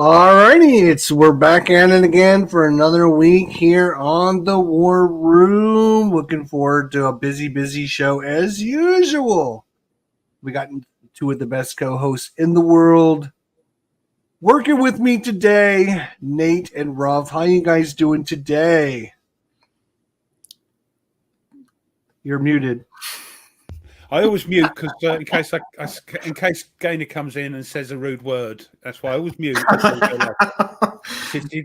Alrighty, we're back at it again for another week here on the War Room. Looking forward to a busy show as usual. We got two of the best co-hosts in the world working with me today, Nate and Ruff. How you guys doing today? You're muted. I always mute because in case Gaynor comes in and says a rude word. That's why I always mute.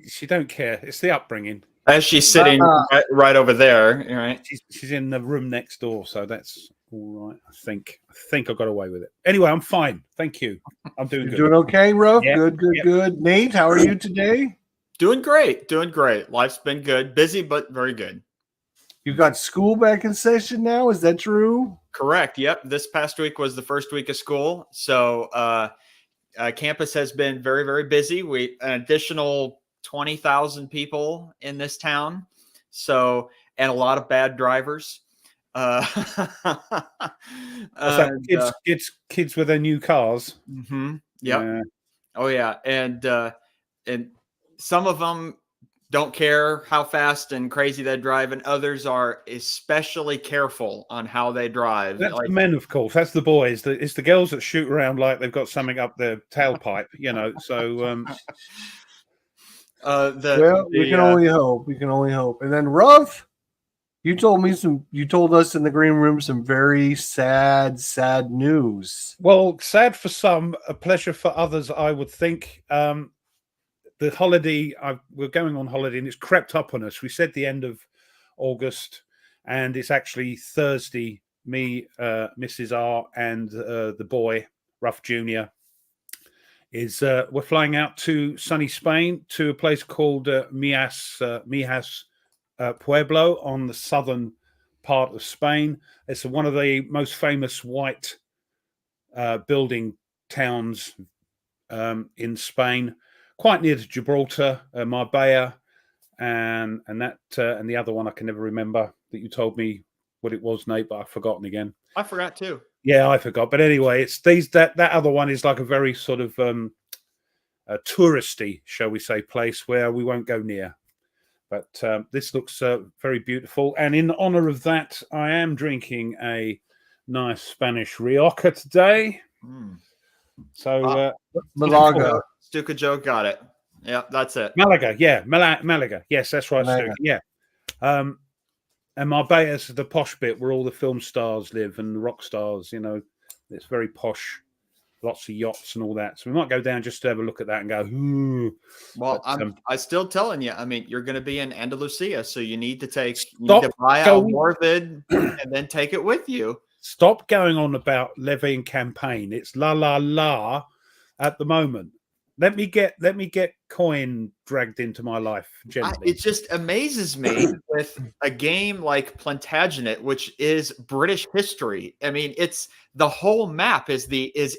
She don't care. It's the upbringing. As she's sitting right over there, right? She's in the room next door, so that's all right. I think I got away with it. Anyway, I'm fine. Thank you. I'm doing good. Doing okay, Ruff? Yeah. Good. Nate, how are you today? Doing great. Life's been good. Busy, but very good. You got school back in session now? Is that true? Correct. Yep. This past week was the first week of school. So campus has been very, very busy. An additional 20,000 people in this town. So, and a lot of bad drivers. Kids with their new cars. Mm-hmm. Yep. Yeah. Oh yeah. And some of them don't care how fast and crazy they drive, and others are especially careful on how they drive. That's the men, of course. That's the boys. It's the girls that shoot around like they've got something up their tailpipe, So, we can only hope. We can only hope. And then Ruff, you told us in the green room some very sad news. Well, sad for some, a pleasure for others, I would think. The holiday, we're going on holiday, and it's crept up on us. We said the end of August, and it's actually Thursday. Me, Mrs. R, and the boy, Ruff Jr., we're flying out to sunny Spain to a place called Mijas Pueblo on the southern part of Spain. It's one of the most famous white building towns in Spain. Quite near to Gibraltar, Marbella, and the other one I can never remember that you told me what it was, Nate, but I've forgotten again. I forgot too. Yeah, I forgot. But anyway, it's that other one is like a very sort of a touristy, shall we say, place where we won't go near. But this looks very beautiful, and in honor of that, I am drinking a nice Spanish Rioja today. So Malaga. Stuka Joe got it. Yeah, that's it. Malaga, yeah. Malaga. Yes, that's right, Stuka. Yeah. And Marbella is the posh bit where all the film stars live and the rock stars, It's very posh. Lots of yachts and all that. So we might go down just to have a look at that and go, ooh. Well, I'm still telling you, you're going to be in Andalusia, so you need to buy a Warvid and then take it with you. Stop going on about levy and campaign. It's la at the moment. Let me get coin dragged into my life gently. It just amazes me with a game like Plantagenet, which is British history. It's the whole map is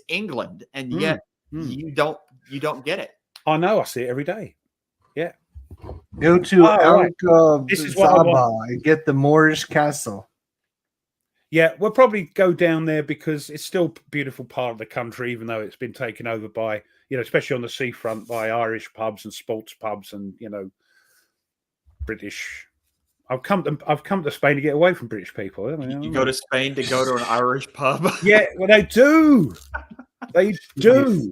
England, and yet you don't get it. I know. I see it every day. Yeah. Go to Zaba and get the Moorish castle. Yeah, we'll probably go down there because it's still a beautiful part of the country, even though it's been taken over by, especially on the seafront, by Irish pubs and sports pubs and, British. I've come to Spain to get away from British people. You go to Spain to go to an Irish pub? Yeah, well, they do. They do.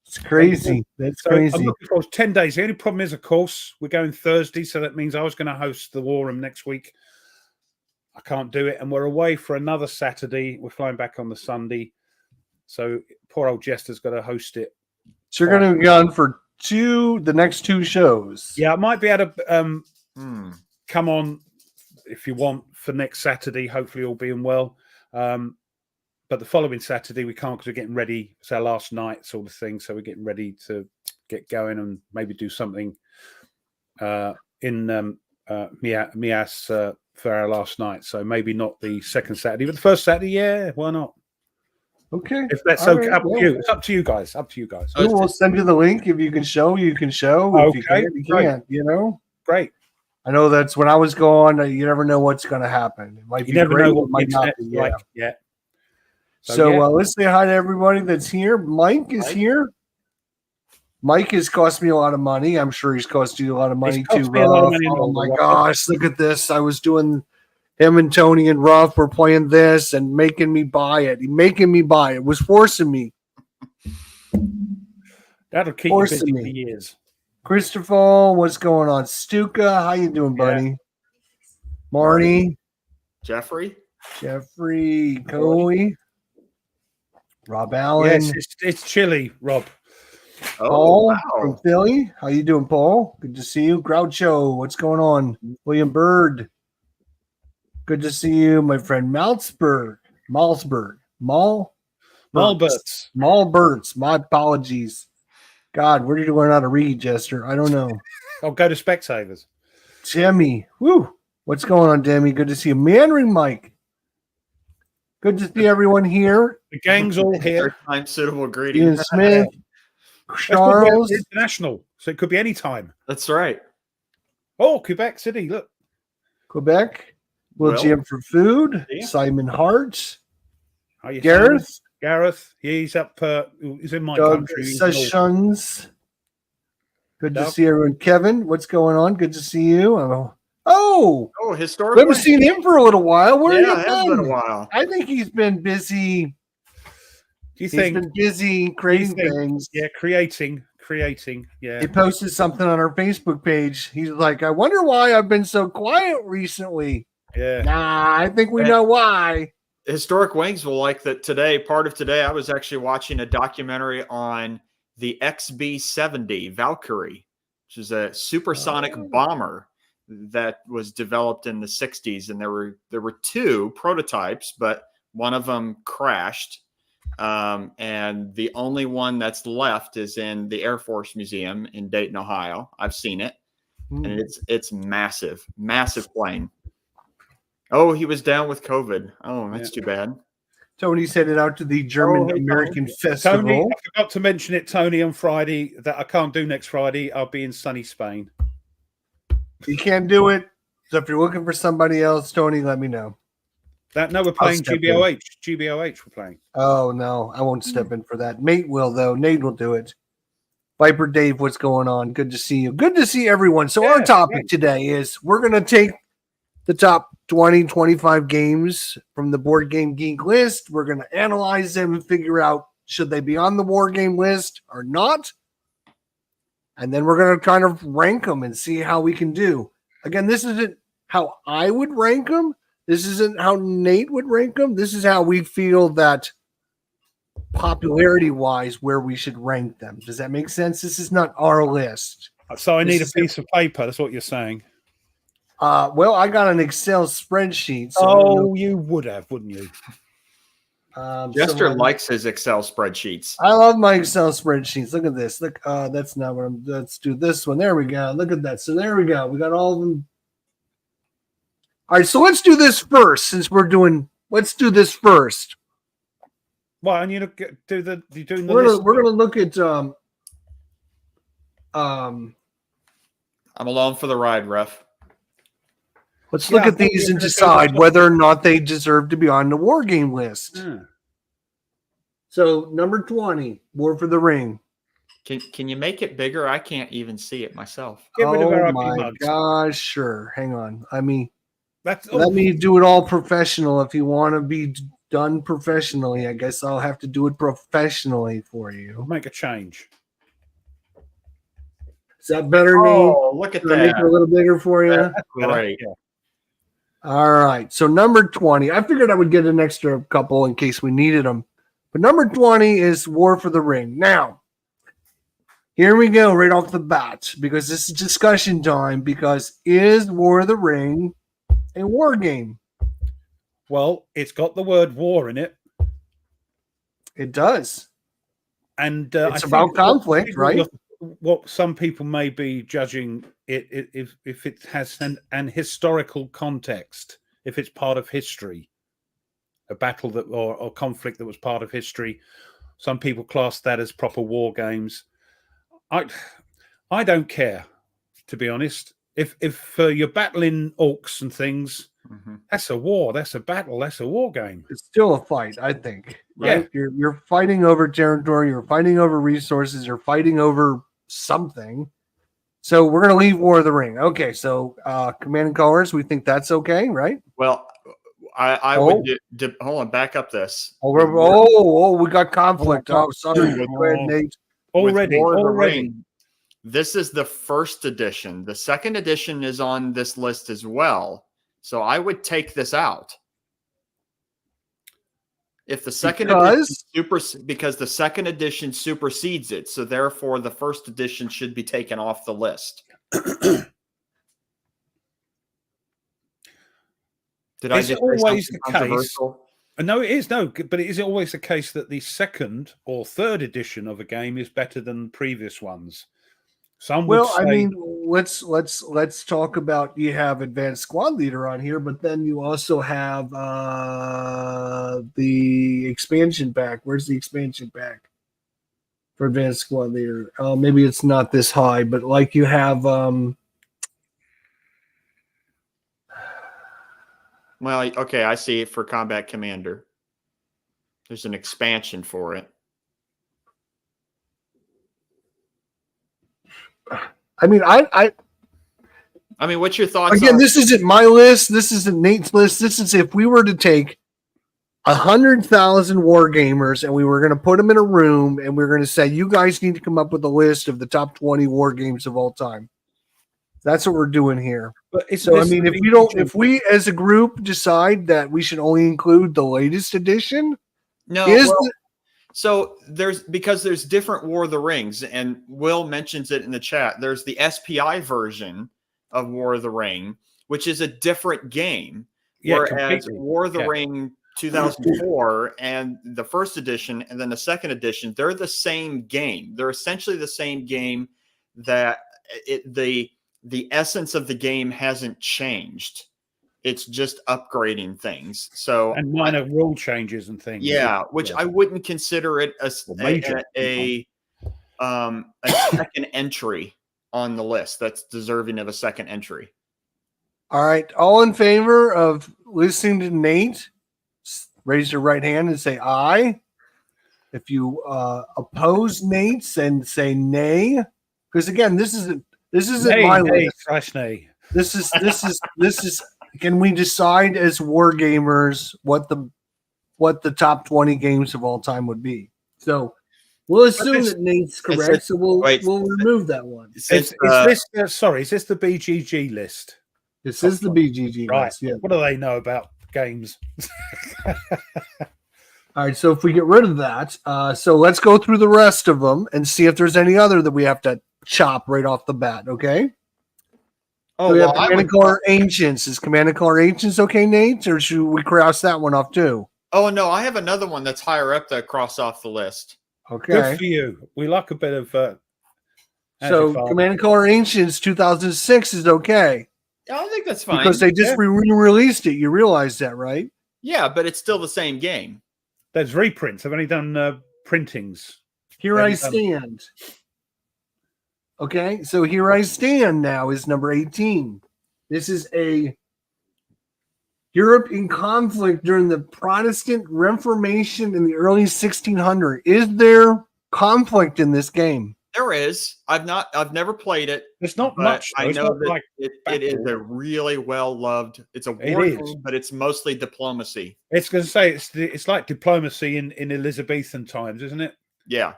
It's crazy. That's crazy. I'm looking forward to 10 days. The only problem is, of course, we're going Thursday, so that means I was going to host the War Room next week. I can't do it, and we're away for another Saturday. We're flying back on the Sunday, so poor old Jester's got to host it. So you're going to be on for the next two shows. Yeah, I might be able to come on if you want for next Saturday. Hopefully, all being well. But the following Saturday we can't because we're getting ready. It's our last night, sort of thing. So we're getting ready to get going and maybe do something in Mias. For our last night, so maybe not the second Saturday, but the first Saturday, yeah, why not? Okay, if that's okay, right, up to you. It's up to you guys. We'll send you the link. If you can show, you can show. If you can't, Great. I know that's when I was going. You never know what's going to happen. It might be never great, know what it might not be. Like. Yeah. So let's say hi to everybody that's here. Mike is here. Mike has cost me a lot of money. I'm sure he's cost you a lot of money too, cost me a lot of Ruff. money in Oh all my the gosh, look at this. I was doing him and Tony and Ruff were playing this and making me buy it. He was forcing me. That'll keep you Forcing busy for me. years. Christopher, what's going on? Stuka, how you doing, buddy? Marty, Jeffrey. Jeffrey, Coey, Rob Allen, Yes, it's chilly, Rob. Paul from Philly. How you doing, Paul? Good to see you. Groucho, what's going on? William Bird. Good to see you, my friend Malzberg. Malberts. Malberts. My apologies. God, where did you learn how to read, Jester? I don't know. I'll go to Specsavers. Jimmy. Woo. What's going on, Demi? Good to see you. Manring Mike. Good to see everyone here. The gang's all here. Third time suitable Ian greetings. Smith. Charles. It's international, so it could be any time. That's right. Oh, Quebec City, look. Quebec. Will Jim for food. Yeah. Simon Hart. How you Gareth. feeling? Gareth, he's up. He's in my Doug country. He's Sessions. Good to Doug. see everyone. Kevin, what's going on? Good to see you. Oh, Oh, we historical. haven't seen him for a little while. Where Yeah, have it has you been a been? while. I think he's been busy. Do you He's think? been busy creating think- things. Yeah, creating. Yeah. He posted something on our Facebook page. He's like, I wonder why I've been so quiet recently. Yeah. Nah, I think we know why. Historic Wings will like that today. Part of today, I was actually watching a documentary on the XB-70 Valkyrie, which is a supersonic bomber that was developed in the 60s. And there were two prototypes, but one of them crashed. And the only one that's left is in the Air Force Museum in Dayton, Ohio. I've seen it, and it's massive plane. Oh, he was down with COVID. Oh, that's too bad. Tony's headed out to the German American Festival. Tony, I forgot to mention it, Tony, on Friday that I can't do next Friday. I'll be in sunny Spain. You can't do it. So if you're looking for somebody else, Tony, let me know. No, we're playing step GBOH. GBOH we're playing. Oh, no, I won't step in for that. Nate will, though. Nate will do it. Viper Dave, what's going on? Good to see you. Good to see everyone. So our topic today is we're going to take the top 20, 25 games from the Board Game Geek list. We're going to analyze them and figure out should they be on the War Game list or not. And then we're going to kind of rank them and see how we can do. Again, this isn't how I would rank them. This isn't how Nate would rank them. This is how we feel that popularity-wise where we should rank them. Does that make sense? This is not our list. So I need a piece of paper. That's what you're saying. Well, I got an Excel spreadsheet. So you would have, wouldn't you? Jester likes his Excel spreadsheets. I love my Excel spreadsheets. Look at this. Look, that's not what I'm. Let's do this one. There we go. Look at that. So there we go. We got all of them. All right. So let's do this first. Since we're doing, let's do this first. Well, and you look at, you're doing the We're list. gonna look at I'm along for the ride, Ref. Let's look at these and decide whether or not they deserve to be on the War Game list. Yeah. So, number 20, War for the Ring. Can you make it bigger? I can't even see it myself. Get rid of our Oh ugly my mugs. gosh, sure. Hang on. Let me do it all professional. If you want to be done professionally, I guess I'll have to do it professionally for you. make a change. Is that better, Nate? Oh, look at Can I make it a that. little bigger for you? Better. Great. Yeah. All right. So number 20. I figured I would get an extra couple in case we needed them. But number 20 is War for the Ring. Now, here we go right off the bat because this is discussion time because is War of the Ring a war game? Well, it's got the word war in it. It does. And It's about conflict, right? What some people may be judging it if it has an historical context, if it's part of history, a battle that or conflict that was part of history. Some people class that as proper war games. I don't care, to be honest. If you're battling orcs and things, that's a war. That's a battle. That's a war game. It's still a fight, I think. Right? Yeah. You're fighting over territory. You're fighting over resources. You're fighting over something. So we're going to leave War of the Ring. Okay, so Command and Colors, we think that's okay, right? Well, I would hold on, back up this. We got conflict. Oh, sorry. Go ahead, Nate. Already. Ring, this is the first edition. The second edition is on this list as well. So I would take this out. If the second edition because the second edition supersedes it, so therefore the first edition should be taken off the list. Did I just always the case? No, it is but it is always the case that the second or third edition of a game is better than previous ones. Some would say, I mean, let's talk about, you have Advanced Squad Leader on here, but then you also have the expansion pack. Where's the expansion pack for Advanced Squad Leader? Maybe it's not this high, but like you have well, okay, I see it for Combat Commander. There's an expansion for it. I mean, I mean, what's your thoughts? Again, this isn't my list. This isn't Nate's list. This is if we were to take 100,000 war gamers and we were going to put them in a room and we are going to say, you guys need to come up with a list of the top 20 war games of all time. That's what we're doing here. So, I mean, if we as a group decide that we should only include the latest edition, so there's different War of the Rings, and Will mentions it in the chat. There's the SPI version of War of the Ring, which is a different game. Whereas completely. War of the Ring 2004 and the first edition and then the second edition, they're the same game. They're essentially the same game. That the essence of the game hasn't changed. It's just upgrading things. So and minor rule changes and things. Yeah, which I wouldn't consider it a second entry on the list. That's deserving of a second entry. All right, all in favor of listening to Nate, raise your right hand and say aye. If you oppose Nate, and say nay, because again, this isn't my list. Nay. This is. Can we decide as war gamers what the top 20 games of all time would be? So we'll assume that Nate's correct. So we'll remove that one. Is this the BGG list? This is the BGG list. Yeah. What do they know about games? All right. So if we get rid of that, so let's go through the rest of them and see if there's any other that we have to chop right off the bat. Okay. So we have Command and Color Ancients. Is Command and Color Ancients okay, Nate? Or should we cross that one off too? Oh, no. I have another one that's higher up that cross off the list. Okay. Good for you. We like a bit of... so Command and Color Ancients 2006 is okay. Yeah, I think that's fine. Because they just re-released it. You realize that, right? Yeah, but it's still the same game. There's reprints. I've only done printings. Here I Stand. Okay, so Here I Stand now is number 18. This is a Europe in conflict during the Protestant Reformation in the early 1600s. Is there conflict in this game? There is. I've never played it. It's not much. I know that like it is a really well loved. It's a war game, but it's mostly diplomacy. It's going to say it's like diplomacy in Elizabethan times, isn't it? Yeah.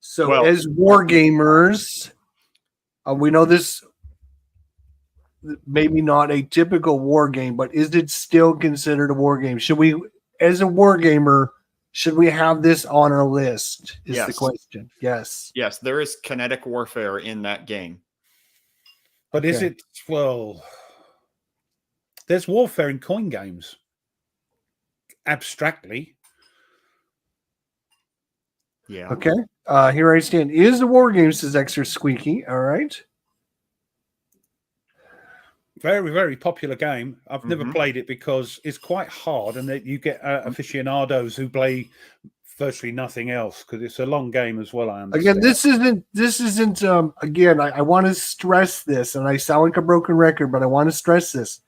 So as war gamers, we know this maybe not a typical war game, but is it still considered a war game? Should we, as a war gamer, should we have this on our list? Is the question. Yes. Yes, there is kinetic warfare in that game. But is it, there's warfare in coin games. Abstractly. Yeah. Okay. Here I Stand is the war game, says Extra Squeaky. All right. Very, very popular game. I've never played it because it's quite hard, and that you get aficionados who play virtually nothing else because it's a long game as well. I understand. Again, this isn't. Again, I want to stress this, and I sound like a broken record, but I want to stress this.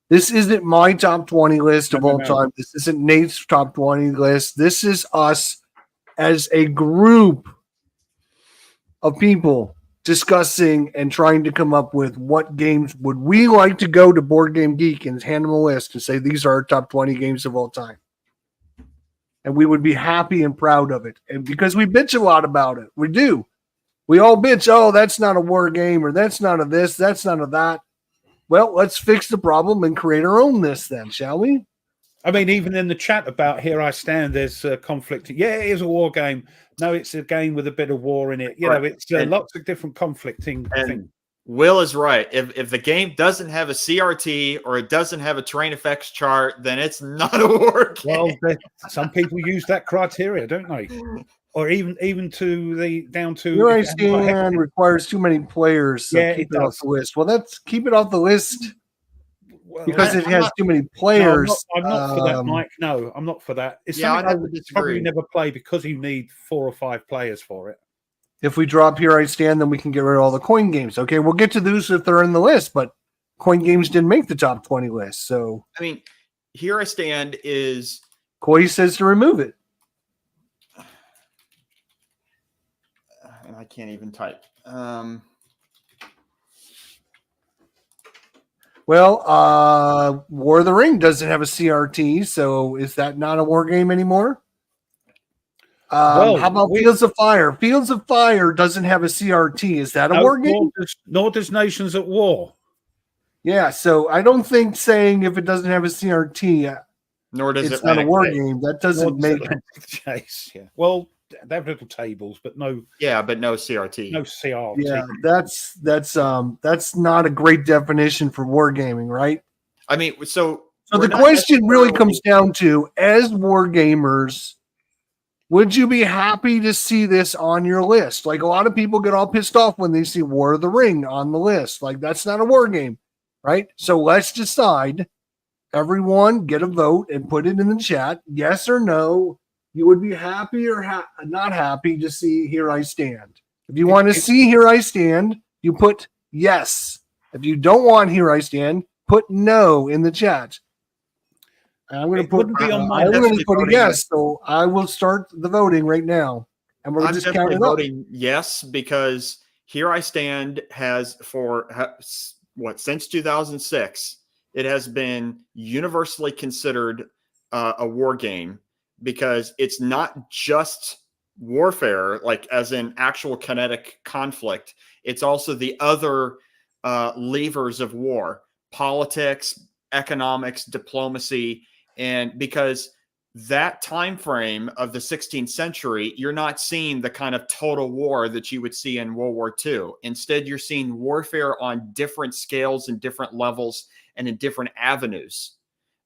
This isn't my top 20 list of all time. This isn't Nate's top 20 list. This is us as a group of people discussing and trying to come up with what games would we like to go to Board Game Geek and hand them a list and say these are our top 20 games of all time. And we would be happy and proud of it. And because we bitch a lot about it. We do. We all bitch, oh, that's not a war game, or that's not a this, that's not a that. Well, let's fix the problem and create our own list then, shall we? I mean, even in the chat about Here I Stand, there's conflict. Yeah, it is a war game. No, it's a game with a bit of war in it. You know, it's lots of different conflicting things. Will is right. If the game doesn't have a CRT or it doesn't have a terrain effects chart, then it's not a war game. Well, some people use that criteria, don't they? Or even to the down to Here I Stand requires too many players, so yeah, keep it off the list. Well, that's keep it off the list because it has too many No, players. I'm not for that, Mike. No, I'm not for that. It's something I would probably never play because you need 4 or 5 players for it. If we drop Here I Stand, then we can get rid of all the coin games. Okay, we'll get to those if they're in the list, but coin games didn't make the top 20 list. So I mean, Here I Stand is Coy says to remove it. And I can't even type. Well, War of the Ring doesn't have a CRT, so is that not a war game anymore? How about Fields of Fire? Fields of Fire doesn't have a CRT. Is that a war game? Nor does Nations at War. Yeah, so I don't think saying if it doesn't have a CRT, nor does it's not a war game. That doesn't make Chase. Yeah. Well, they have little tables, but no. Yeah, but no CRT. No CRT. Yeah, that's not a great definition for wargaming, right? I mean, so the question really comes down to, as war gamers, would you be happy to see this on your list? Like, a lot of people get all pissed off when they see War of the Ring on the list. Like, that's not a war game, right? So let's decide. Everyone get a vote and put it in the chat. Yes or no. You would be happy or not happy to see Here I Stand. If you want to see Here I Stand, you put yes. If you don't want Here I Stand, put no in the chat. I'm going to put yes, so I will start the voting right now, and we're just counting up. Voting yes, because Here I Stand has since 2006, it has been universally considered a war game because it's not just warfare, like as in actual kinetic conflict. It's also the other levers of war: politics, economics, diplomacy. And because that time frame of the 16th century, you're not seeing the kind of total war that you would see in World War II. Instead, you're seeing warfare on different scales and different levels and in different avenues.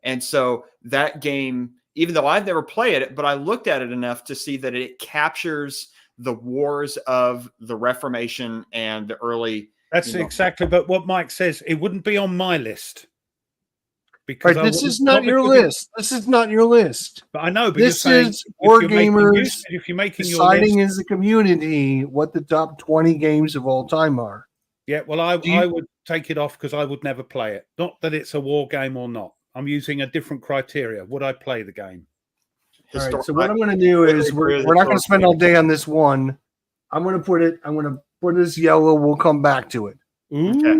And so that game, even though I've never played it, but I looked at it enough to see that it captures the wars of the Reformation and the early. That's exactly. But what Mike says, it wouldn't be on my list. Because right, this is not your list. This is not your list. But I know. But this is war gamers if you're making deciding your list, as a community what the top 20 games of all time are. Yeah, well, I would take it off because I would never play it. Not that it's a war game or not. I'm using a different criteria. Would I play the game? All right. So what I'm going to do is we're not going to spend all day on this one. I'm going to put this yellow. We'll come back to it. Ooh. Okay.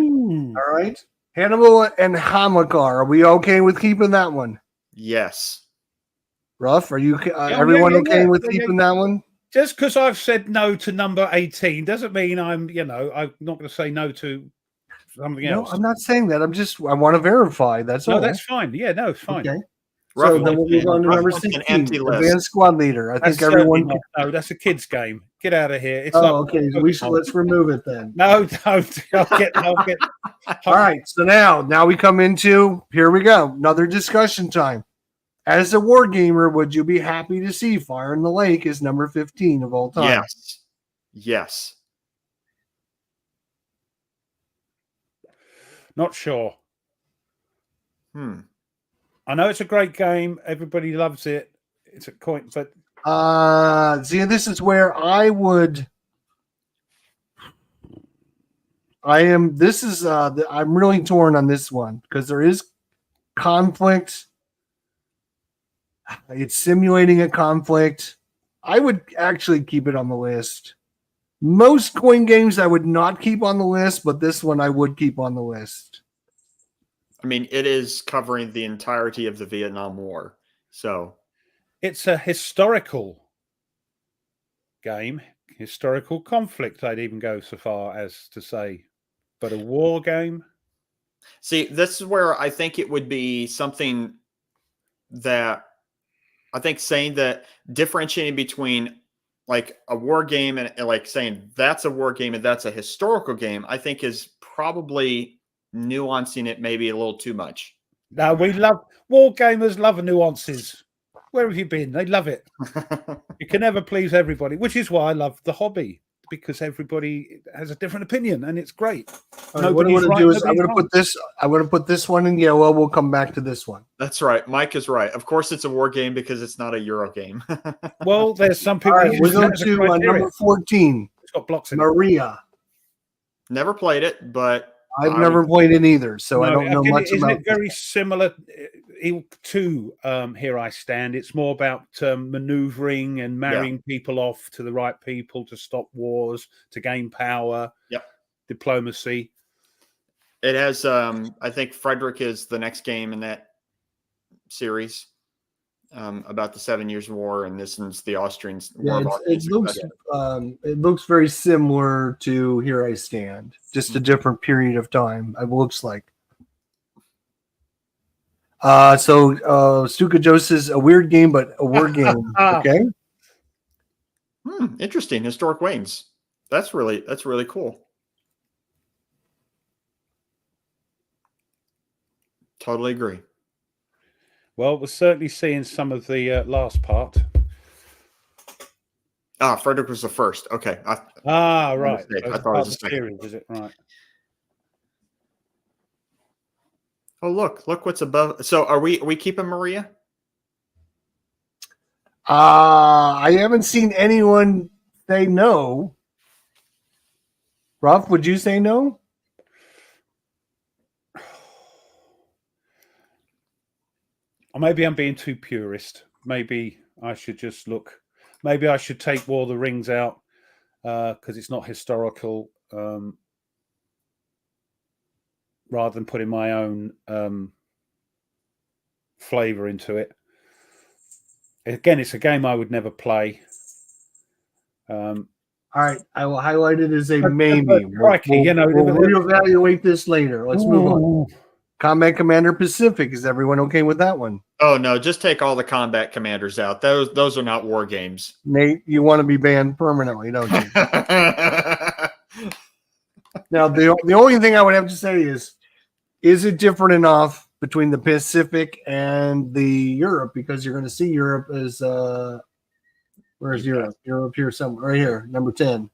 All right. Hannibal and Hamilcar. Are we okay with keeping that one? Yes. Ruff, are you? Everyone okay with keeping that one? Just because I've said no to number 18 doesn't mean I'm not going to say no to something else. No, I'm not saying that. I want to verify. That's all. No, that's fine. Yeah, no, it's fine. Okay. So then we'll move on to number 16, Advanced Squad Leader. I think everyone. No, that's a kid's game. Get out of here. It's okay. Let's remove it then. No, don't. I'll get. All right. So now we come into, here we go. Another discussion time. As a war gamer, would you be happy to see Fire in the Lake as number 15 of all time? Yes. Yes. Not sure. I know it's a great game. Everybody loves it. It's a coin, but see, this is where I would. I'm really torn on this one because there is conflict. It's simulating a conflict. I would actually keep it on the list. Most coin games I would not keep on the list, but this one I would keep on the list. I mean, it is covering the entirety of the Vietnam War. So it's a historical game, historical conflict, I'd even go so far as to say. But a war game? see, this is where I think it would be something that I think saying that differentiating between like a war game and like saying that's a war game and that's a historical game, I think is probably nuancing it maybe a little too much. No, we love war gamers, love nuances. Where have you been? They love it. You can never please everybody, which is why I love the hobby, because everybody has a different opinion and it's great. All right, what I'm going to do is I'm going to put this one in yellow. We'll come back to this one. That's right. Mike is right. Of course, it's a war game because it's not a Euro game. Well, there's some people. All right, we're going to number 14. It's got blocks in Maria. Never played it, but I've never played it either, so no, I don't know much isn't about it. Very similar to Here I Stand. It's more about maneuvering and marrying people off to the right people to stop wars, to gain power. Yep. Diplomacy. It has. I think Frederick is the next game in that series about the 7 Years' War, and this is the Austrians. Yeah, it looks very similar to Here I Stand, just a different period of time. It looks like. So Stuka Joe says a weird game, but a war game. Okay. Interesting. Historic Wings. That's really cool. Totally agree. Well, we're certainly seeing some of the last part. Frederick was the first. Okay. Right. I thought it was the second. Series, is it right? Oh, look what's above. So are we keeping Maria? I haven't seen anyone say no. Ruff, would you say no? Or maybe I'm being too purist. Maybe I should just look. Maybe I should take War of the Rings out because it's not historical, rather than putting my own flavor into it. Again, it's a game I would never play. All right, I will highlight it as a maybe. Crikey, we'll reevaluate this later. Let's move on. Combat Commander Pacific. Is everyone okay with that one? Oh no, just take all the combat commanders out. Those are not war games. Nate, you want to be banned permanently, don't you? Now, the only thing I would have to say is it different enough between the Pacific and the Europe? Because you're going to see Europe as where's Europe? Europe here somewhere, right here, number 10.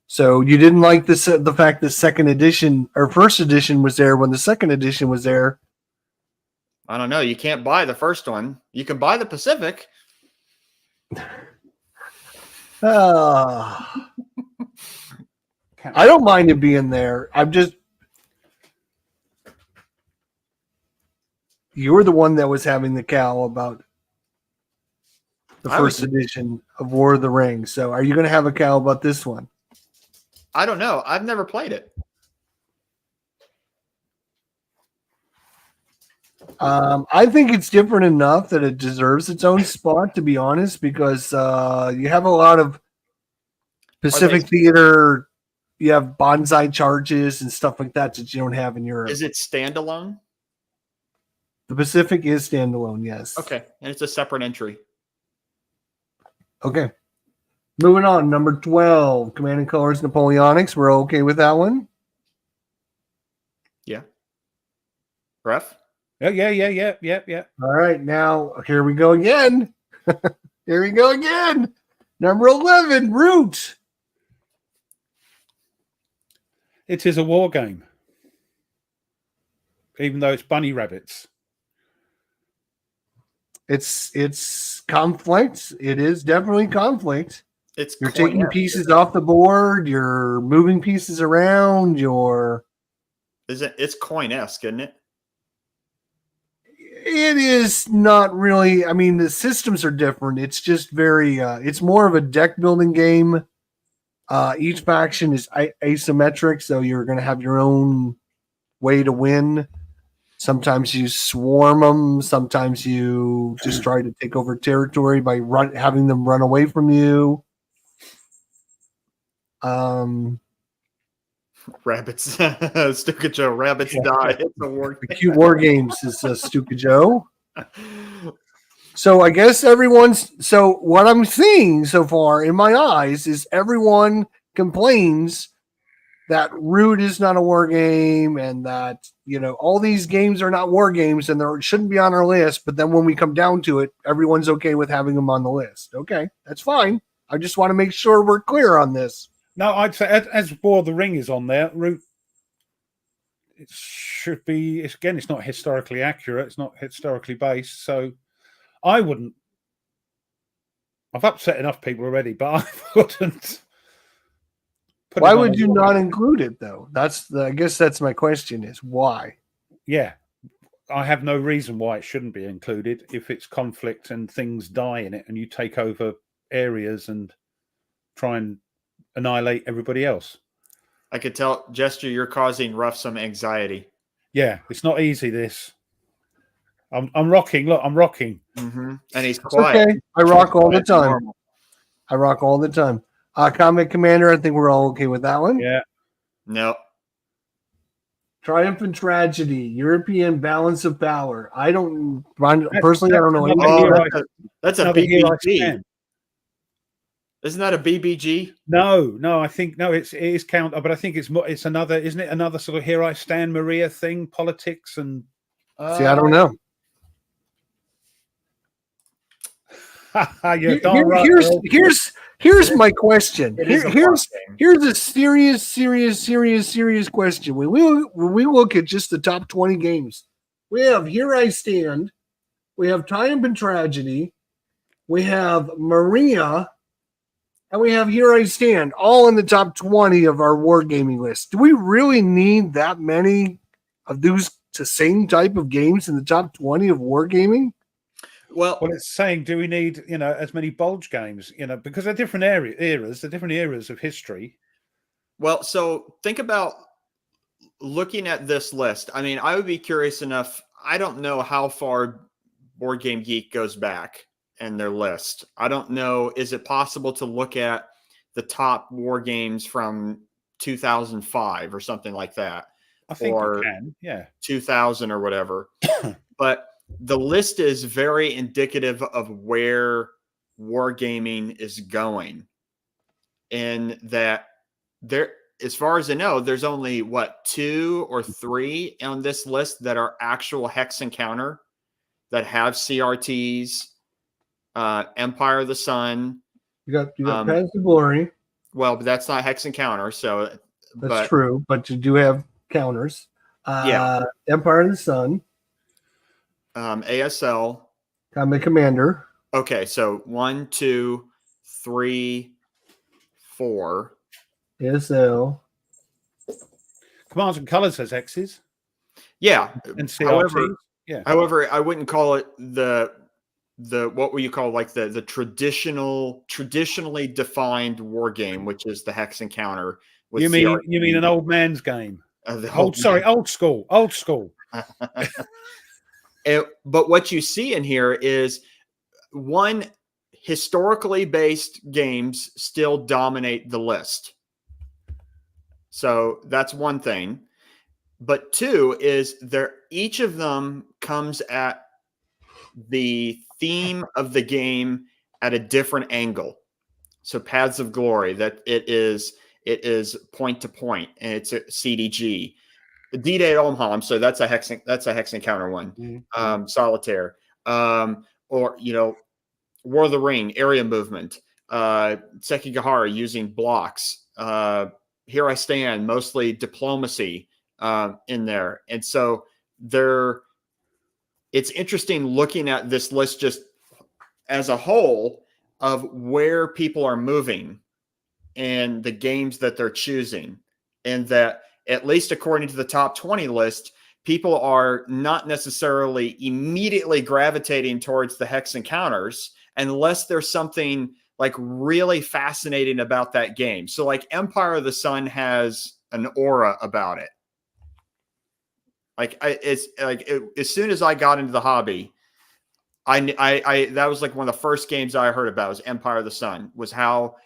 So you didn't like the fact that second edition or first edition was there when the second edition was there. I don't know. You can't buy the first one. You can buy the Pacific. I don't mind it being there. You were the one that was having the cow about the first edition of War of the Rings. So are you going to have a cow about this one? I don't know. I've never played it. I think it's different enough that it deserves its own spot, to be honest, because you have a lot of Pacific theater. You have bonsai charges and stuff like that you don't have in Europe. Is it standalone? The Pacific is standalone, yes. Okay. And it's a separate entry. Okay. Moving on, number 12, Command and Colors Napoleonics. We're okay with that one? Yeah. Ref? Yeah. All right, now here we go again. Here we go again. Number 11, Root. It is a war game, even though it's bunny rabbits. It's conflict. It is definitely conflict. You're taking pieces off the board. You're moving pieces around. It's coin-esque, isn't it? It is not really. I mean, the systems are different. It's just very. It's more of a deck building game Each faction is asymmetric, so you're going to have your own way to win. Sometimes you swarm them. Sometimes you just try to take over territory by having them run away from you. Rabbits, Stuka Joe. Rabbits die. It's a war. The cute war games is Stuka Joe. So I guess so what I'm seeing so far in my eyes is everyone complains that Root is not a war game and that, all these games are not war games and they shouldn't be on our list. But then when we come down to it, everyone's okay with having them on the list. Okay, that's fine. I just want to make sure we're clear on this. No, I'd say as War of the Ring is on there, Root, it should be, it's not historically accurate. It's not historically based. So I wouldn't. I've upset enough people already, but I wouldn't. Why would you not include it, though? I guess that's my question: is why? Yeah, I have no reason why it shouldn't be included. If it's conflict and things die in it, and you take over areas and try and annihilate everybody else. I could tell, Gesture, you're causing Ruff some anxiety. Yeah, it's not easy. This. I'm rocking. Look, I'm rocking. Mm-hmm. And he's quiet. Okay, I rock all the time. I rock all the time. Combat Commander, I think we're all okay with that one. Yeah. No. Triumph and Tragedy, European Balance of Power. I don't personally. I don't know. That's a BBG. Isn't that a BBG? No. I think it is count, but I think it's another. Isn't it another sort of Here I Stand, Maria thing? Politics and. See, I don't know. Here's my question. Here's a serious question. When we look at just the top 20 games, we have Here I Stand, we have Triumph and Tragedy, we have Maria, and we have Here I Stand, all in the top 20 of our wargaming list. Do we really need that many of those same type of games in the top 20 of wargaming? Well, it's saying, do we need, as many bulge games, because they're different eras, they're different eras of history. Well, so think about looking at this list. I mean, I would be curious enough. I don't know how far Board Game Geek goes back in their list. I don't know. Is it possible to look at the top war games from 2005 or something like that? I think you can, yeah. 2000 or whatever. But the list is very indicative of where wargaming is going. And that there, as far as I know, there's only 2 or 3 on this list that are actual hex encounter that have CRTs, Empire of the Sun. You got Paths of Glory. Well, but that's not hex encounter, so that's true. But you do have counters. Empire of the Sun. ASL. Combat Commander. Okay, so 1, 2, 3, 4. ASL. Commands and Colors has X's. Yeah. And CRTs. However, I wouldn't call it the what would you call like the traditionally defined war game, which is the hex encounter. With you mean an old man's game? Old school. But what you see in here is one, historically based games still dominate the list. So that's one thing. But 2 is each of them comes at the theme of the game at a different angle. So Paths of Glory, that it is point to point, and it's a CDG. D-Day at Omaha, so that's a hex encounter one. Mm-hmm. Solitaire, or War of the Ring, area movement. Sekigahara using blocks. Here I Stand, mostly diplomacy in there, and so it's interesting looking at this list just as a whole of where people are moving and the games that they're choosing, and that, at least according to the top 20 list, people are not necessarily immediately gravitating towards the hex encounters unless there's something like really fascinating about that game. So like Empire of the Sun has an aura about it. Like as soon as I got into the hobby, I that was like one of the first games I heard about was Empire of the Sun, was how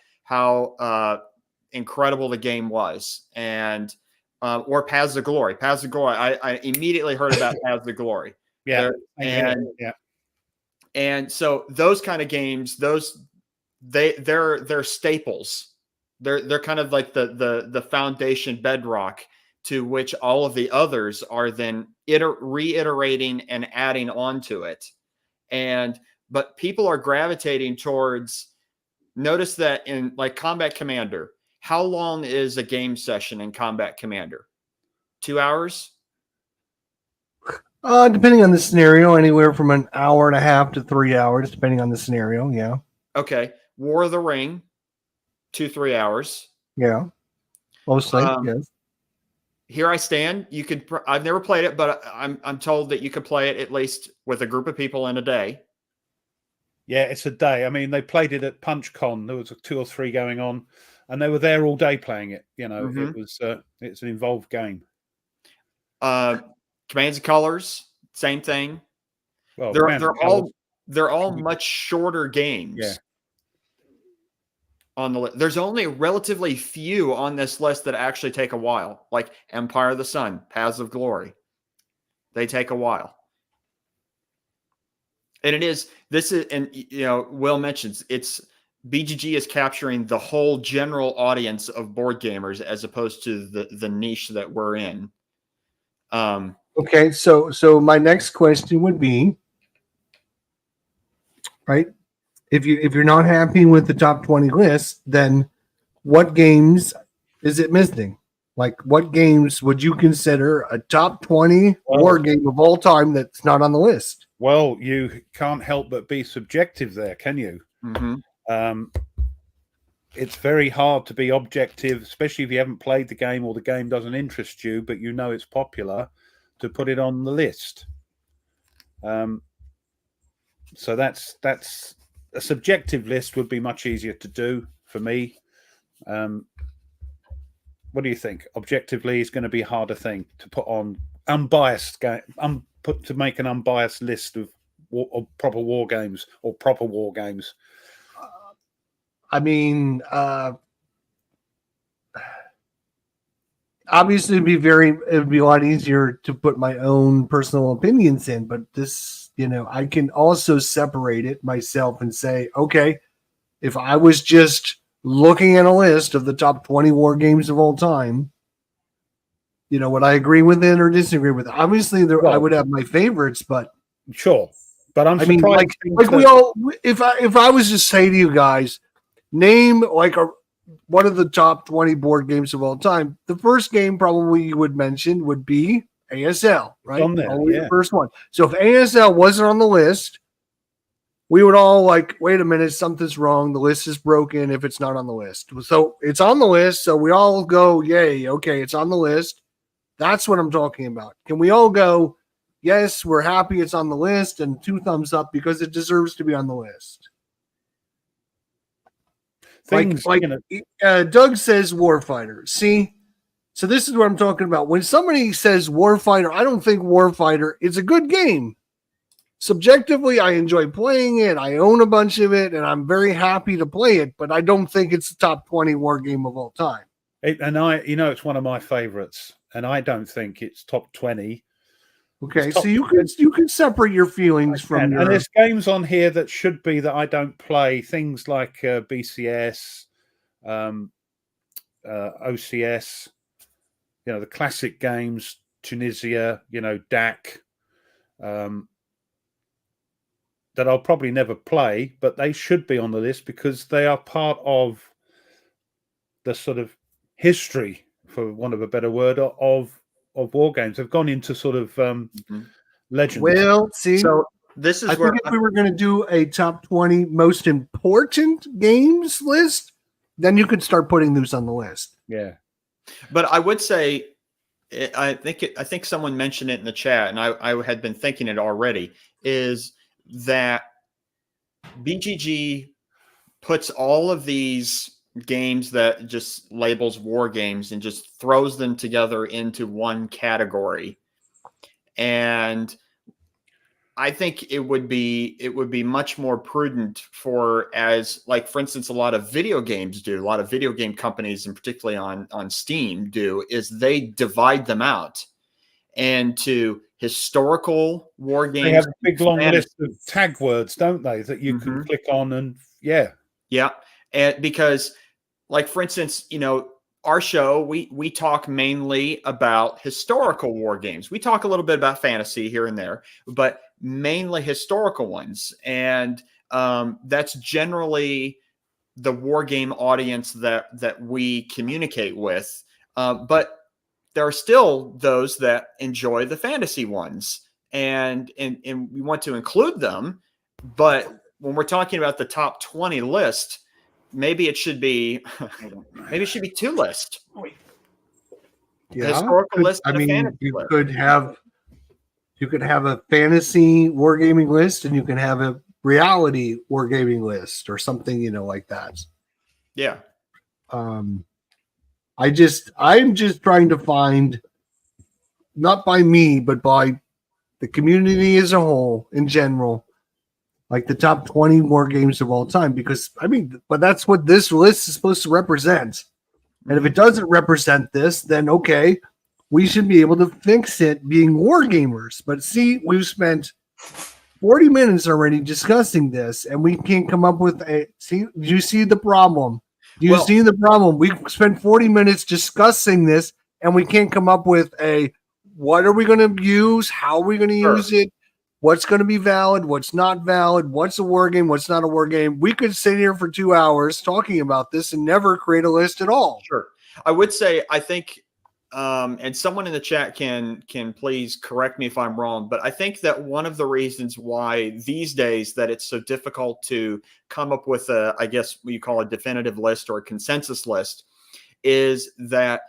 incredible the game was. And or Paths of Glory. Paths of Glory. I immediately heard about Paths of Glory. Yeah. And so those kind of games, they're staples. They're kind of like the foundation bedrock to which all of the others are then reiterating and adding on to it. But people are gravitating towards, notice that in like Combat Commander, how long is a game session in Combat Commander? 2 hours? Depending on the scenario, anywhere from an hour and a half to 3 hours, depending on the scenario. Yeah. Okay. War of the Ring, 2-3 hours. Yeah. Mostly, yes. Here I Stand. You could. I've never played it, but I'm told that you could play it at least with a group of people in a day. Yeah, it's a day. I mean, they played it at PunchCon. There was 2 or 3 going on, and they were there all day playing it. You know, it was it's an involved game. Commands and Colors, same thing. Well, they're all much shorter games. Yeah. On the list, there's only relatively few on this list that actually take a while, like Empire of the Sun, Paths of Glory. They take a while. And Will mentions BGG is capturing the whole general audience of board gamers as opposed to the niche that we're in. Okay, so my next question would be, right? If you're not happy with the top 20 list, then what games is it missing? Like, what games would you consider a top 20 war game of all time that's not on the list? Well, you can't help but be subjective there, can you? Mm-hmm. It's very hard to be objective, especially if you haven't played the game or the game doesn't interest you, but you know it's popular, to put it on the list. So that's a subjective list would be much easier to do for me. What do you think? Objectively, is going to be a harder thing to put on unbiased game. To make an unbiased list of proper war games or proper war games. I mean, obviously, it would be a lot easier to put my own personal opinions in, but this, I can also separate it myself and say, okay, if I was just looking at a list of the top 20 war games of all time, would I agree with it or disagree with it? Obviously, I would have my favorites, but sure. But I'm surprised. Like we all, if I was to say to you guys, name like one of the top 20 board games of all time, the first game probably you would mention would be ASL, right? On there, the first one. So if ASL wasn't on the list, we would all like, wait a minute, something's wrong. The list is broken if it's not on the list. So it's on the list. So we all go, yay, okay, it's on the list. That's what I'm talking about. Can we all go, yes, we're happy it's on the list, and 2 thumbs up because it deserves to be on the list? Doug says Warfighter. See? So this is what I'm talking about. When somebody says Warfighter, I don't think Warfighter is a good game. Subjectively, I enjoy playing it. I own a bunch of it, and I'm very happy to play it, but I don't think it's the top 20 war game of all time. It's one of my favorites, and I don't think it's top 20. Okay, so you can separate your feelings from your... And there's games on here that should be that I don't play. Things like BCS, OCS, the classic games, Tunisia, DAC, that I'll probably never play, but they should be on the list because they are part of the sort of history, for want of a better word, of war games. They've gone into sort of legend. Well, see, so this is I think if we were going to do a top 20 most important games list, then you could start putting those on the list. Yeah, but I would say, I think someone mentioned it in the chat, and I had been thinking it already, is that BGG puts all of these games that just labels war games and just throws them together into one category. And I think it would be much more prudent for, as like, for instance, a lot of video games do, a lot of video game companies, and particularly on Steam do, is they divide them out into historical war games. They have a big long list of tag words, don't they, that you can click on, and yeah. And because, like, for instance, our show, we talk mainly about historical war games. We talk a little bit about fantasy here and there, but mainly historical ones. And that's generally the war game audience that we communicate with. But there are still those that enjoy the fantasy ones, and we want to include them. But when we're talking about the top 20 list, maybe it should be 2 lists. Yeah, Historical list. I mean, you could have a fantasy wargaming list, and you can have a reality wargaming list, or something, like that. Yeah. I'm just trying to find, not by me, but by the community as a whole in general, like the top 20 war games of all time, because but that's what this list is supposed to represent. And if it doesn't represent this, then okay, we should be able to fix it being war gamers. But see, we've spent 40 minutes already discussing this, and we can't come up with do you see the problem? See the problem? We spent 40 minutes discussing this, and we can't come up with what are we going to use? How are we going to use it? What's going to be valid? What's not valid? What's a war game? What's not a war game? We could sit here for 2 hours talking about this and never create a list at all. Sure. I would say, I think, and someone in the chat can please correct me if I'm wrong, but I think that one of the reasons why these days that it's so difficult to come up with I guess what you call a definitive list or a consensus list, is that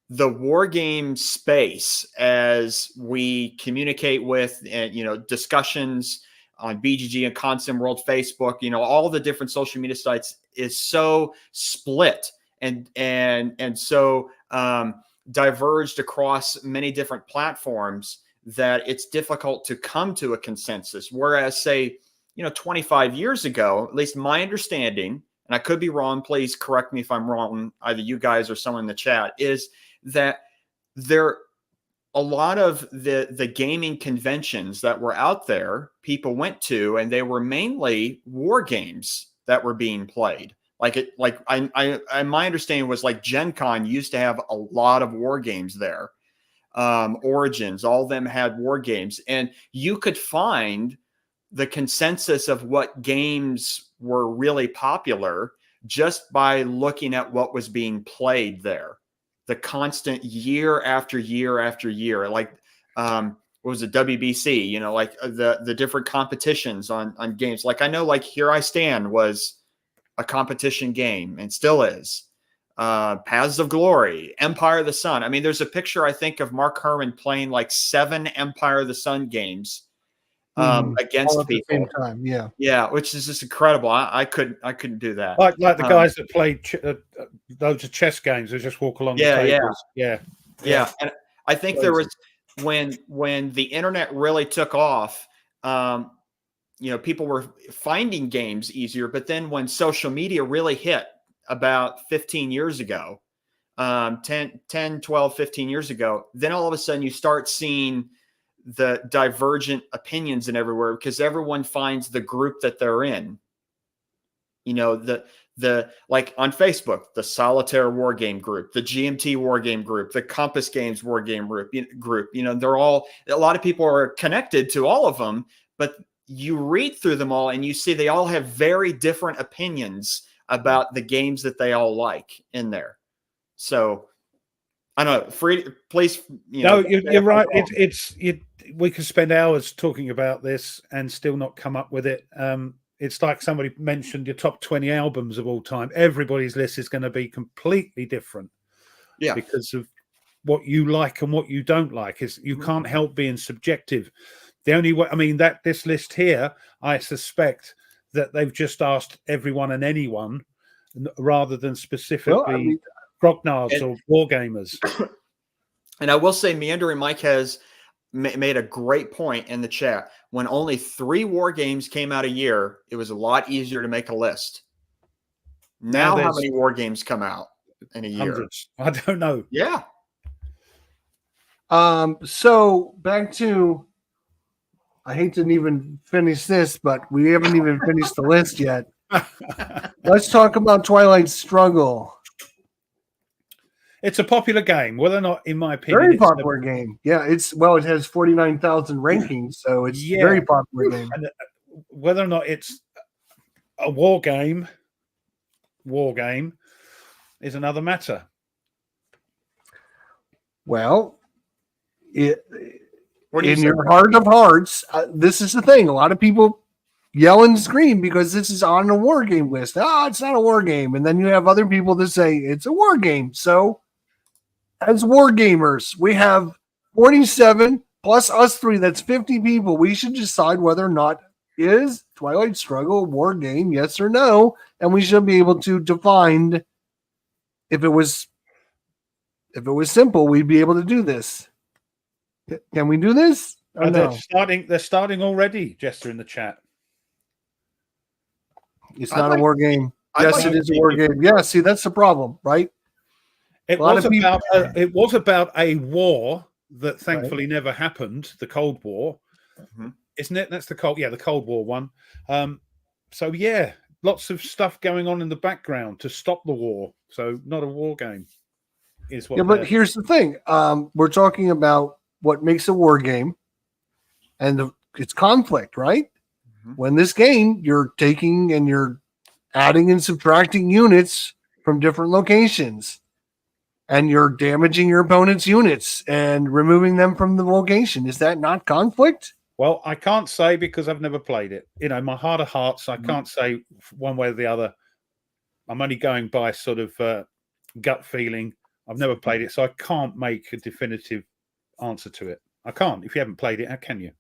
the war game space, as we communicate with, and discussions on BGG and Constant World, Facebook, all the different social media sites, is so split and so diverged across many different platforms that it's difficult to come to a consensus. Whereas, say, 25 years ago, at least my understanding, and I could be wrong, please correct me if I'm wrong, either you guys or someone in the chat, is that a lot of the gaming conventions that were out there, people went to, and they were mainly war games that were being played. My understanding was, like, Gen Con used to have a lot of war games there. Origins, all of them had war games, and you could find the consensus of what games were really popular just by looking at what was being played there. The constant year after year after year, like what was it, WBC, like the different competitions on games. Like, I know, like, Here I Stand was a competition game and still is. Paths of Glory, Empire of the Sun. I mean, there's a picture, I think, of Mark Herman playing like 7 Empire of the Sun games against all at people the same time. Yeah, which is just incredible. I couldn't do that. Like the guys that played loads of chess games, they just walk along the tables. Yeah. And I think there was, when the internet really took off, people were finding games easier. But then when social media really hit about 15 years ago, 10, 12, 15 years ago, then all of a sudden you start seeing the divergent opinions in everywhere, because everyone finds the group that they're in. The like on Facebook, the Solitaire War Game group, the GMT War Game group, the Compass Games War Game group. They're all, a lot of people are connected to all of them, but you read through them all and you see they all have very different opinions about the games that they all like in there. So I don't know. Please. You're right. We could spend hours talking about this and still not come up with it. It's like somebody mentioned your top 20 albums of all time. Everybody's list is going to be completely different. Yeah. Because of what you like and what you don't like. You can't help being subjective. The only way, this list here, I suspect that they've just asked everyone and anyone rather than specifically Well, I mean, grognards or wargamers. And I will say, Meandering Mike has made a great point in the chat. When only 3 war games came out a year, it was a lot easier to make a list. Now how many war games come out in a year? Hundreds. I don't know. Yeah. So back to, I hate to even finish this, but we haven't even finished the list yet. Let's talk about Twilight Struggle. It's a popular game, whether or not, in my opinion, Very popular game. Yeah, it has 49,000 rankings, so it's a very popular game. And whether or not it's a war game is another matter. Well, in your heart of hearts, this is the thing. A lot of people yell and scream because this is on a war game list. It's not a war game. And then you have other people that say it's a war game. So as war gamers, we have 47 plus us 3. That's 50 people. We should decide whether or not is Twilight Struggle a war game, yes or no. And we should be able to define if it was simple, we'd be able to do this. Can we do this? No? They're starting already, Jester, in the chat. It's not a war game. Yes, it is a war game. Yeah, see, that's the problem, right? It was about a war that thankfully never happened, the Cold War. Mm-hmm. Isn't it? That's the Cold War one. So yeah, lots of stuff going on in the background to stop the war. So not a war game. But here's the thing. We're talking about what makes a war game, and it's conflict, right? Mm-hmm. When this game, you're taking and you're adding and subtracting units from different locations, and you're damaging your opponent's units and removing them from the location. Is that not conflict? Well, I can't say because I've never played it. My heart of hearts, I can't say one way or the other. I'm only going by sort of gut feeling. I've never played it, so I can't make a definitive answer to it. I can't. If you haven't played it, how can you?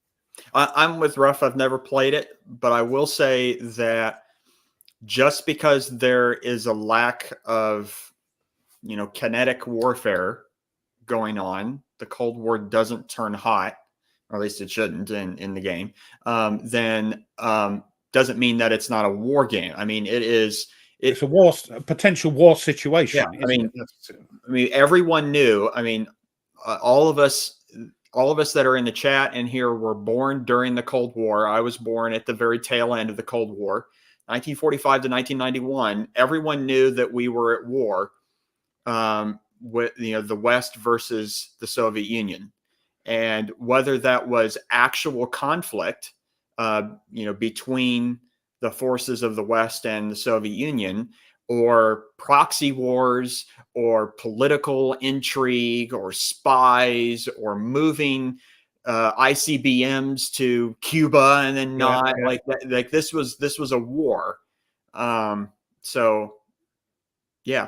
I'm with Ruff. I've never played it, but I will say that just because there is a lack of, kinetic warfare going on, the Cold War doesn't turn hot, or at least it shouldn't in the game, then doesn't mean that it's not a war game. I mean, it's a potential war situation. Yeah, I mean, everyone knew. I mean, all of us that are in the chat and here were born during the Cold War. I was born at the very tail end of the Cold War, 1945 to 1991. Everyone knew that we were at war with the West versus the Soviet Union, and whether that was actual conflict, between the forces of the West and the Soviet Union, or proxy wars, or political intrigue, or spies, or moving ICBMs to Cuba and then not like that. Like this was a war. So yeah.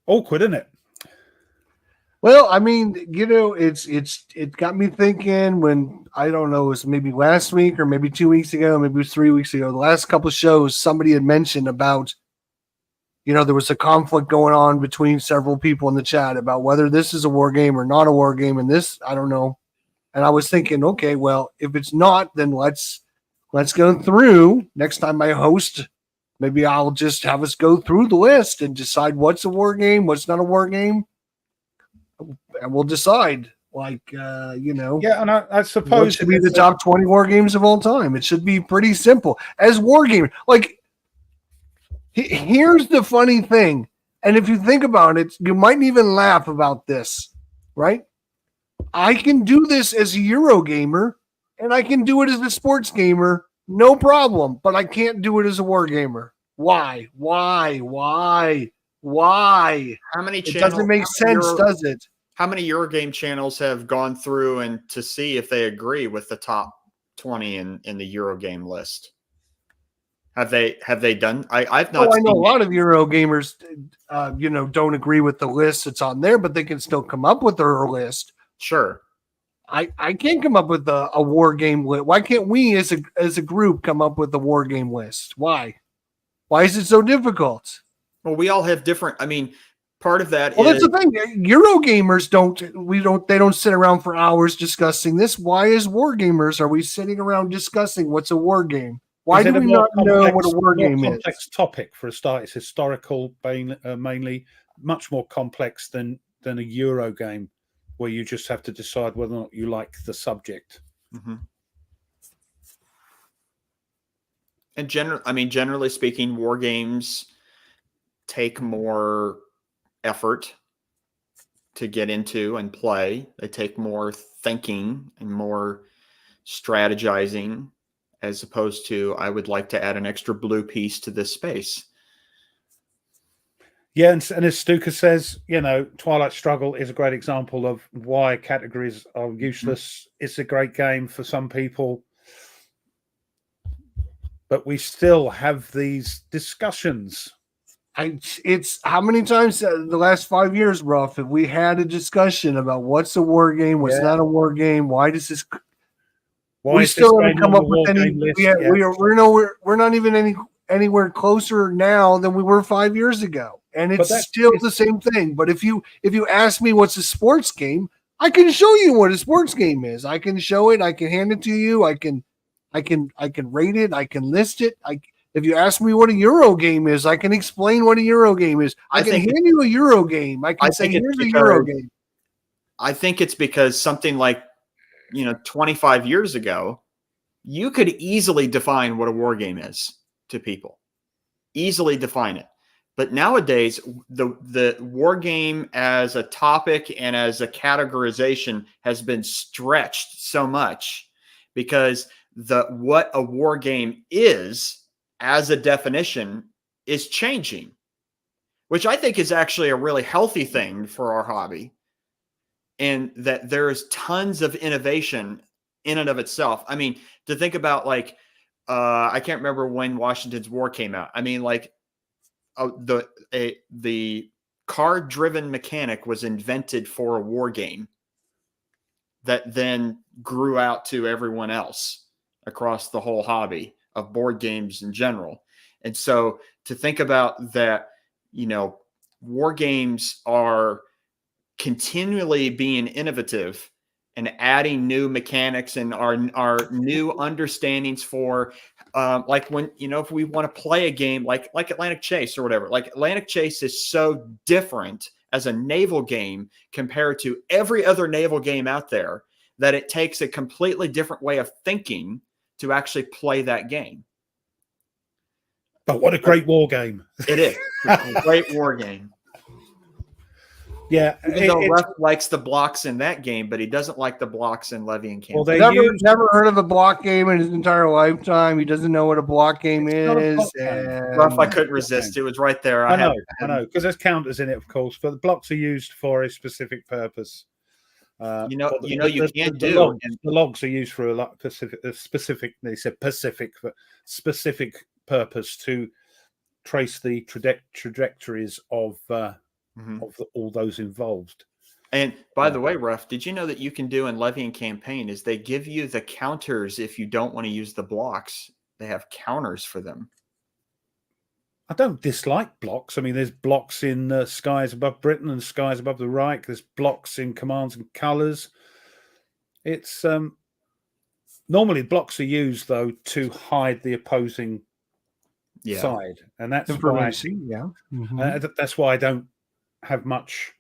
Awkward, isn't it? Well, I mean, it got me thinking when, I don't know, it was maybe last week or maybe 2 weeks ago, maybe it was 3 weeks ago. The last couple of shows, somebody had mentioned about, there was a conflict going on between several people in the chat about whether this is a war game or not a war game. And this, I don't know. And I was thinking, okay, well, if it's not, then let's go through. Next time I host, maybe I'll just have us go through the list and decide what's a war game, what's not a war game. And we'll decide, Yeah, and I suppose what should be the top 20 war games of all time. It should be pretty simple. As war game, here's the funny thing, and if you think about it, you might even laugh about this, right? I can do this as a Euro gamer, and I can do it as a sports gamer, no problem, but I can't do it as a war gamer. Why? How many channels? It doesn't make sense, does it? How many Eurogame channels have gone through and to see if they agree with the top 20 in the Eurogame list? Have they done? I've not. I know a lot of Euro gamers, don't agree with the list that's on there, but they can still come up with their list. Sure. I can't come up with a war game list. Why can't we as a group come up with a war game list? Why? Why is it so difficult? Well, we all have different. I mean, part of that Well, is that's the thing. Euro gamers they don't sit around for hours discussing this. Why as war gamers are we sitting around discussing what's a war game? Why do we not know what a war game is? Complex topic for a start. It's historical, mainly, much more complex than a Euro game, where you just have to decide whether or not you like the subject. Mm-hmm. And generally speaking, war games take more effort to get into and play. They take more thinking and more strategizing, as opposed to, I would like to add an extra blue piece to this space. Yeah, and as Stuka says, Twilight Struggle is a great example of why categories are useless. Mm-hmm. It's a great game for some people, but we still have these discussions. It's how many times the last 5 years, Ruff, have we had a discussion about what's a war game, what's not a war game? Why does this? We still haven't come up with any. We're not even anywhere closer now than we were 5 years ago, and it's still the same thing. But if you ask me what's a sports game, I can show you what a sports game is. I can show it. I can hand it to you. I can rate it. I can list it. If you ask me what a Euro game is, I can explain what a Euro game is. I can hand you a Euro game. I can say, here's a Euro game. I think it's because something like, 25 years ago, you could easily define what a war game is to people. Easily define it. But nowadays, the war game as a topic and as a categorization has been stretched so much, because what a war game is as a definition is changing, which I think is actually a really healthy thing for our hobby. And that there's tons of innovation in and of itself. I mean, to think about I can't remember when Washington's War came out. I mean, the card-driven mechanic was invented for a war game that then grew out to everyone else across the whole hobby of board games in general. And so to think about that, war games are continually being innovative and adding new mechanics and our new understandings for when if we want to play a game like Atlantic Chase or whatever. Like Atlantic Chase is so different as a naval game compared to every other naval game out there that it takes a completely different way of thinking to actually play that game. But what a great war game. It is. It's a great war game. Yeah. Even though Ruff likes the blocks in that game, but he doesn't like the blocks in Levy and Campaign. Well, never heard of a block game in his entire lifetime. He doesn't know what a block game is. Ruff, I couldn't resist. It was right there. I know, because there's counters in it, of course, but the blocks are used for a specific purpose. The logs are used for a specific. They said specific purpose to trace the trajectories of all those involved. And by the way, Ruff, did you know that you can do in Levy and Campaign is they give you the counters if you don't want to use the blocks. They have counters for them. I don't dislike blocks. I mean, there's blocks in Skies Above Britain and Skies Above the Reich. There's blocks in Commands and Colours. It's normally blocks are used though to hide the opposing side, and that's why. That's why I don't have much.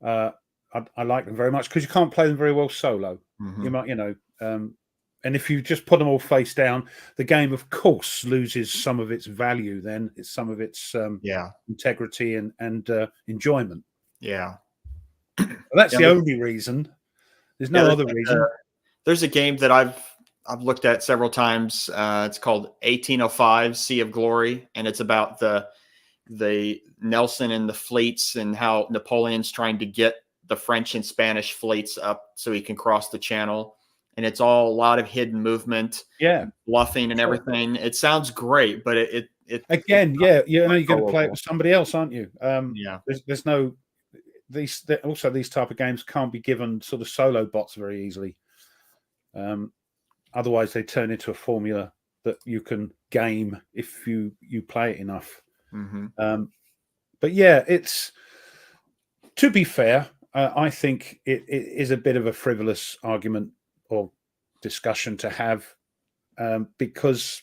I like them very much because you can't play them very well solo. You might, and if you just put them all face down, the game, of course, loses some of its value. Then it's some of its integrity and enjoyment. Yeah, but that's the only reason. There's no other reason. There's a game that I've looked at several times. It's called 1805 Sea of Glory, and it's about the Nelson and the fleets and how Napoleon's trying to get the French and Spanish fleets up so he can cross the channel. And it's all a lot of hidden movement, bluffing and everything. It sounds great, but you're going to play it with somebody else, aren't you? There's no these type of games can't be given sort of solo bots very easily. Otherwise, they turn into a formula that you can game if you play it enough. Mm-hmm. But yeah, it's, to be fair, I think it is a bit of a frivolous argument or discussion to have, because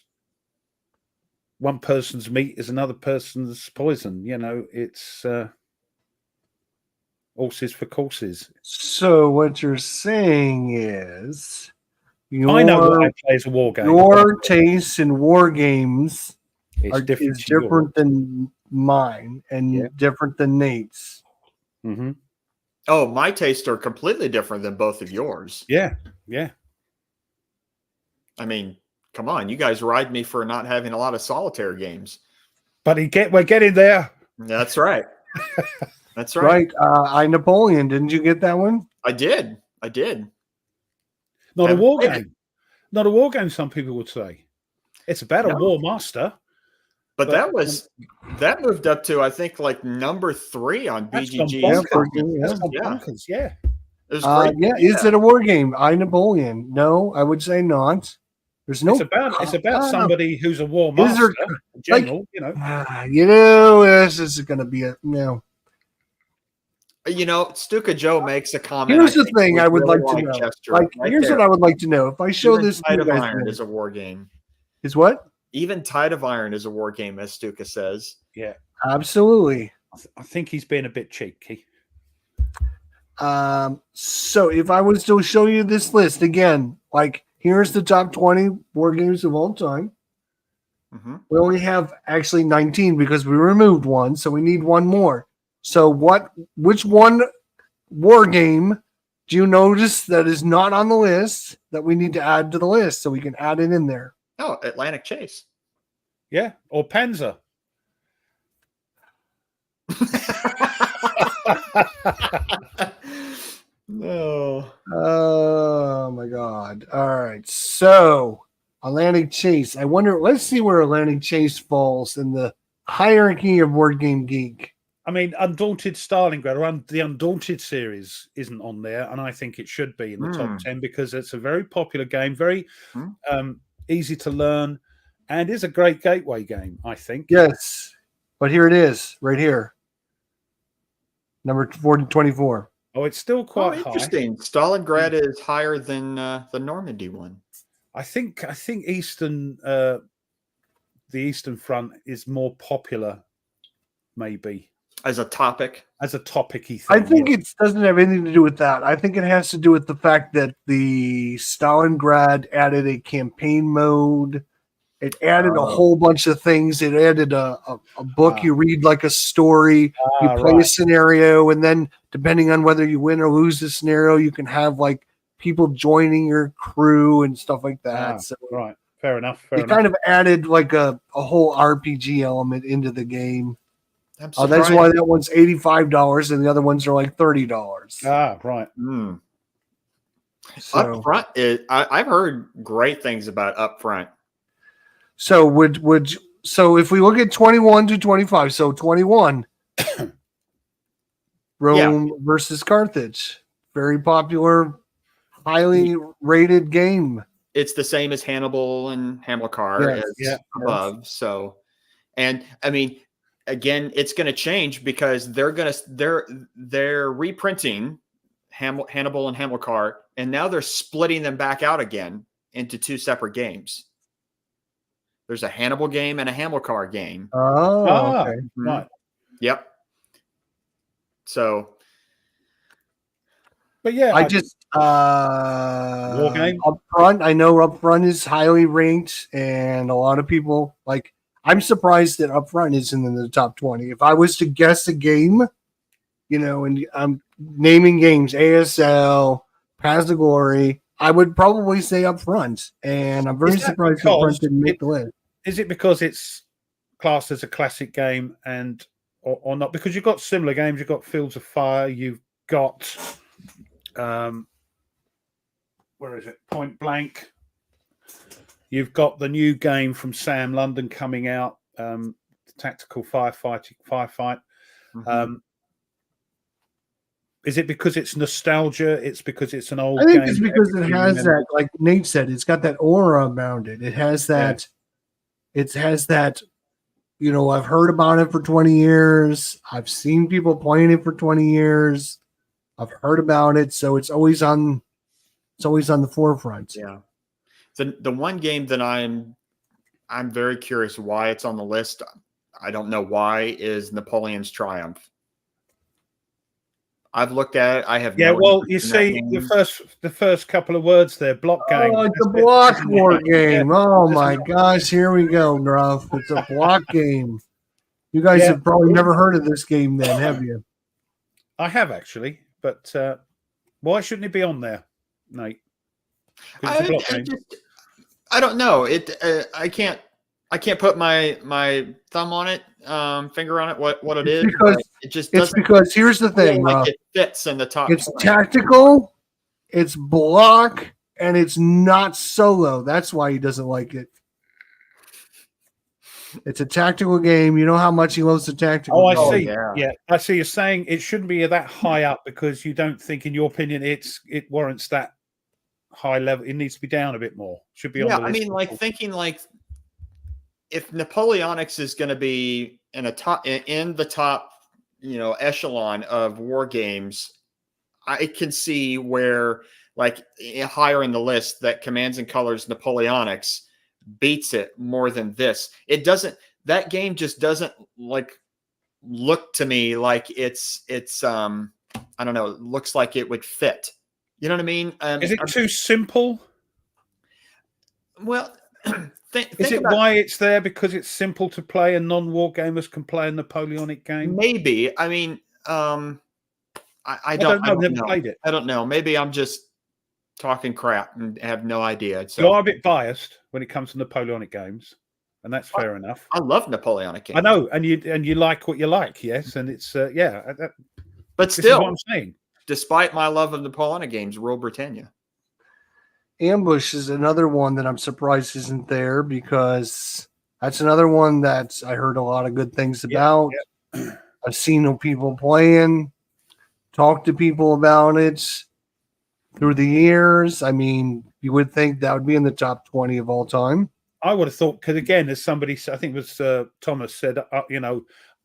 one person's meat is another person's poison. You know, it's horses for courses. So what you're saying is I know that I play as a war game. Your taste in war games is different, is different than mine and different than Nate's. Mm-hmm. Oh, my tastes are completely different than both of yours. Yeah. I mean, come on, you guys ride me for not having a lot of solitaire games. But we're getting there. That's right. That's right. I Napoleon. Didn't you get that one? I did. Not a war game. Not a war game, some people would say. It's about a war master. But that moved up to, I think, like number 3 on BGG. Bonkers, yeah. It was great. Is it a war game? I Napoleon. No, I would say not. There's no. It's about somebody who's a war master. General, this is going to be a no. Stuka Joe makes a comment. Here's the thing I would like to know. Here's what I would like to know. If I show this, Tide of Iron is a war game. Is what? Even Tide of Iron is a war game, as Stuka says. Yeah, absolutely. I think he's being a bit cheeky. So if I was to show you this list again, like here's the top 20 war games of all time. Mm-hmm. We only have actually 19 because we removed one, so we need one more. So which one war game do you notice that is not on the list that we need to add to the list so we can add it in there? Oh, Atlantic Chase. Yeah, or Panzer. No. Oh my God. All right. So Atlantic Chase. Let's see where Atlantic Chase falls in the hierarchy of Word Game Geek. I mean, Undaunted Stalingrad or the Undaunted series isn't on there, and I think it should be in the top 10 because it's a very popular game, very easy to learn, and is a great gateway game, I think. Yes, but here it is, right here. Number 24. Oh, it's still quite interesting. High. Stalingrad is higher than the Normandy one. I think the Eastern Front is more popular, maybe. As a topic? As a topic-y thing. I think it doesn't have anything to do with that. I think it has to do with the fact that the Stalingrad added a campaign mode. It added a whole bunch of things. It added a book. You read like a story. You play a scenario. And then depending on whether you win or lose the scenario, you can have like people joining your crew and stuff like that. Right. Fair enough. It kind of added like a whole RPG element into the game. That's why that one's $85 and the other ones are like $30. Right. So, Upfront I've heard great things about Upfront. So so if we look at 21 to 25, so 21 Rome versus Carthage, very popular, highly rated game. It's the same as Hannibal and Hamilcar above. So, and I mean, again, it's going to change because they're reprinting Hannibal and Hamilcar, and now they're splitting them back out again into 2 separate games. There's a Hannibal game and a Hamilcar game. Oh, okay. Right. Yep. So, but yeah, I just Wargame Upfront. I know Upfront is highly ranked, and a lot of people like. I'm surprised that Upfront isn't in the top 20. If I was to guess a game, and I'm naming games, ASL, Paths of Glory, I would probably say Upfront, and I'm very surprised Upfront didn't make the list. Is it because it's classed as a classic game or not? Because you've got similar games. You've got Fields of Fire. You've got where is it? Point Blank. You've got the new game from Sam London coming out, Tactical Firefight. Is it because it's nostalgia? It's because it's an old I think game. it's because it everybody has remembers? that, like Nate said, it's got that aura around it. It has that. It has that. I've heard about it for 20 years. I've seen people playing it for 20 years. I've heard about it, so it's always on. It's always on the forefront. Yeah. The one game that I'm very curious why it's on the list. I don't know why, is Napoleon's Triumph. I've looked at it. I have Yeah, no well, you interest in that see, game. the first couple of words there, block game. Oh, it's a That's it. block war game. Oh That's my not- gosh, here we go, Ruff. It's a block game. You guys Yeah. have probably never heard of this game then, have you? I have actually, but why shouldn't it be on there, Nate? 'Cause it's a block game. I don't know. I can't put my thumb on it, finger on it. What it is? Because but it just It's doesn't because here's the feel thing, like Ruff. it fits in the top. It's 20. tactical, it's block, and it's not solo. That's why he doesn't like it. It's a tactical game. You know how much he loves the tactical. Oh, I game. see. yeah. Yeah, I see. You're saying it shouldn't be that high up because you don't think, in your opinion, it warrants that high level. It needs to be down a bit more. Should be on Yeah, the I list. mean, like thinking like if Napoleonics is going to be in the top, echelon of war games, I can see where like higher in the list that Commands and Colors Napoleonics beats it more than this. It doesn't. That game just doesn't like look to me like it's I don't know. It looks like it would fit. You know what I mean? Is it too simple? Well, Is it why it's there because it's simple to play and non-war gamers can play a Napoleonic game? Maybe. I mean, I don't know. don't Never know. played it. I don't know. Maybe I'm just talking crap and have no idea. So You are a bit biased when it comes to Napoleonic games, and that's fair enough. I love Napoleonic games. I know, and you like what you like, yes, and it's but this is still, what I'm saying. despite my love of Napoleonic games, Rule Britannia. Ambush is another one that I'm surprised isn't there because that's another one that I heard a lot of good things about. Yeah. I've seen people playing, talk to people about it through the years. I mean, you would think that would be in the top 20 of all time. I would have thought, because again, as somebody, I think it was Thomas said,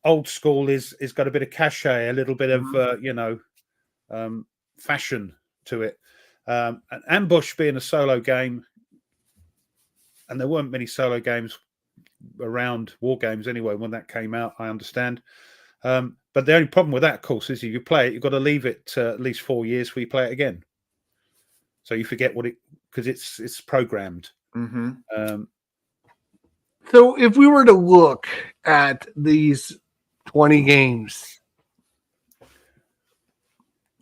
old school is got a bit of cachet, a little bit of fashion to it. And Ambush being a solo game, and there weren't many solo games around war games anyway when that came out, I understand. But the only problem with that, of course, is if you play it, you've got to leave it at least 4 years before you play it again. So you forget because it's programmed. Mm-hmm. So if we were to look at these 20 games,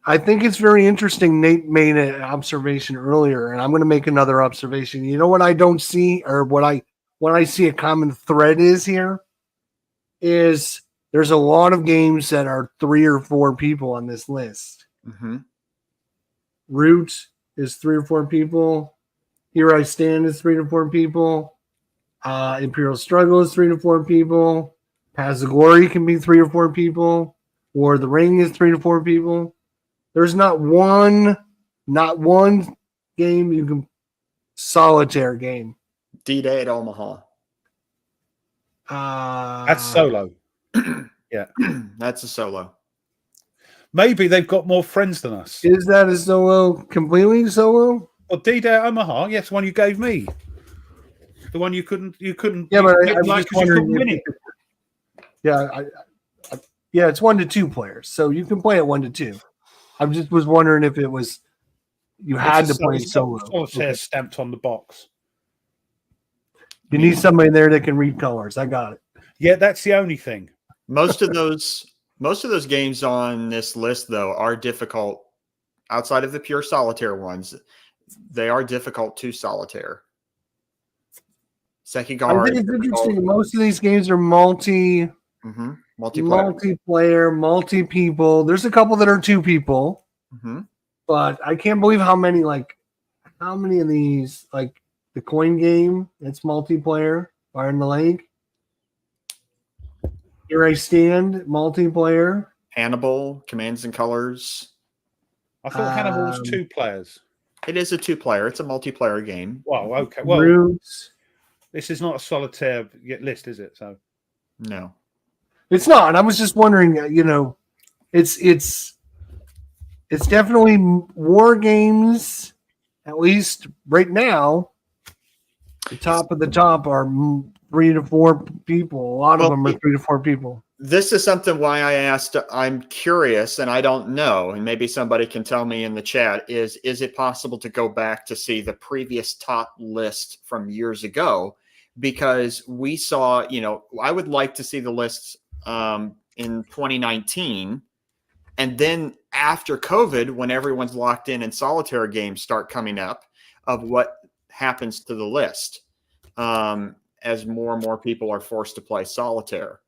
I think it's very interesting. Nate made an observation earlier, and I'm going to make another observation. You know what I don't see, or what I see a common thread is here, is there's a lot of games that are 3 or 4 people on this list. Mm-hmm. Root is 3 or 4 people. Here I Stand is 3 to 4 people. Imperial Struggle is 3 to 4 people. Paths of Glory can be 3 or 4 people. War of the Ring is 3 to 4 people. There's not one game you can solitaire game. D-Day at Omaha. That's solo. Yeah, That's a solo. maybe they've got more friends than us. Is that a solo? Completely solo? Well, D-Day at Omaha, yes, the one you gave me. The one you couldn't. Yeah, but you I was like just 'cause you couldn't wondering. win it. Yeah, it's 1 to 2 players, so you can play it 1 to 2. I just was wondering if it was you had to play solo. Solitaire stamped on the box. You need somebody there that can read colors. I got it. Yeah, that's the only thing. Most of those games on this list, though, are difficult. Outside of the pure solitaire ones, they are difficult to solitaire. Sekigar. I think it's interesting. Most of these games are multiplayer, multi people. There's a couple that are 2 people, but I can't believe how many of these, like the coin game, it's multiplayer, Fire in the Lake. Here I Stand, multiplayer. Hannibal, Commands and Colors. I thought Hannibal was 2 players. It is a 2-player. It's a multiplayer game. Well, okay. Well, Roots. this is not a solitaire list, is it? So No. It's not. I was just wondering. It's definitely war games. At least right now, the top of the top are 3 to 4 people. A lot of them are 3 to 4 people. This is something why I asked. I'm curious, and I don't know, and maybe somebody can tell me in the chat. Is it possible to go back to see the previous top list from years ago? Because we saw, I would like to see the lists in 2019, and then after COVID, when everyone's locked in and solitaire games start coming up, of what happens to the list as more and more people are forced to play solitaire.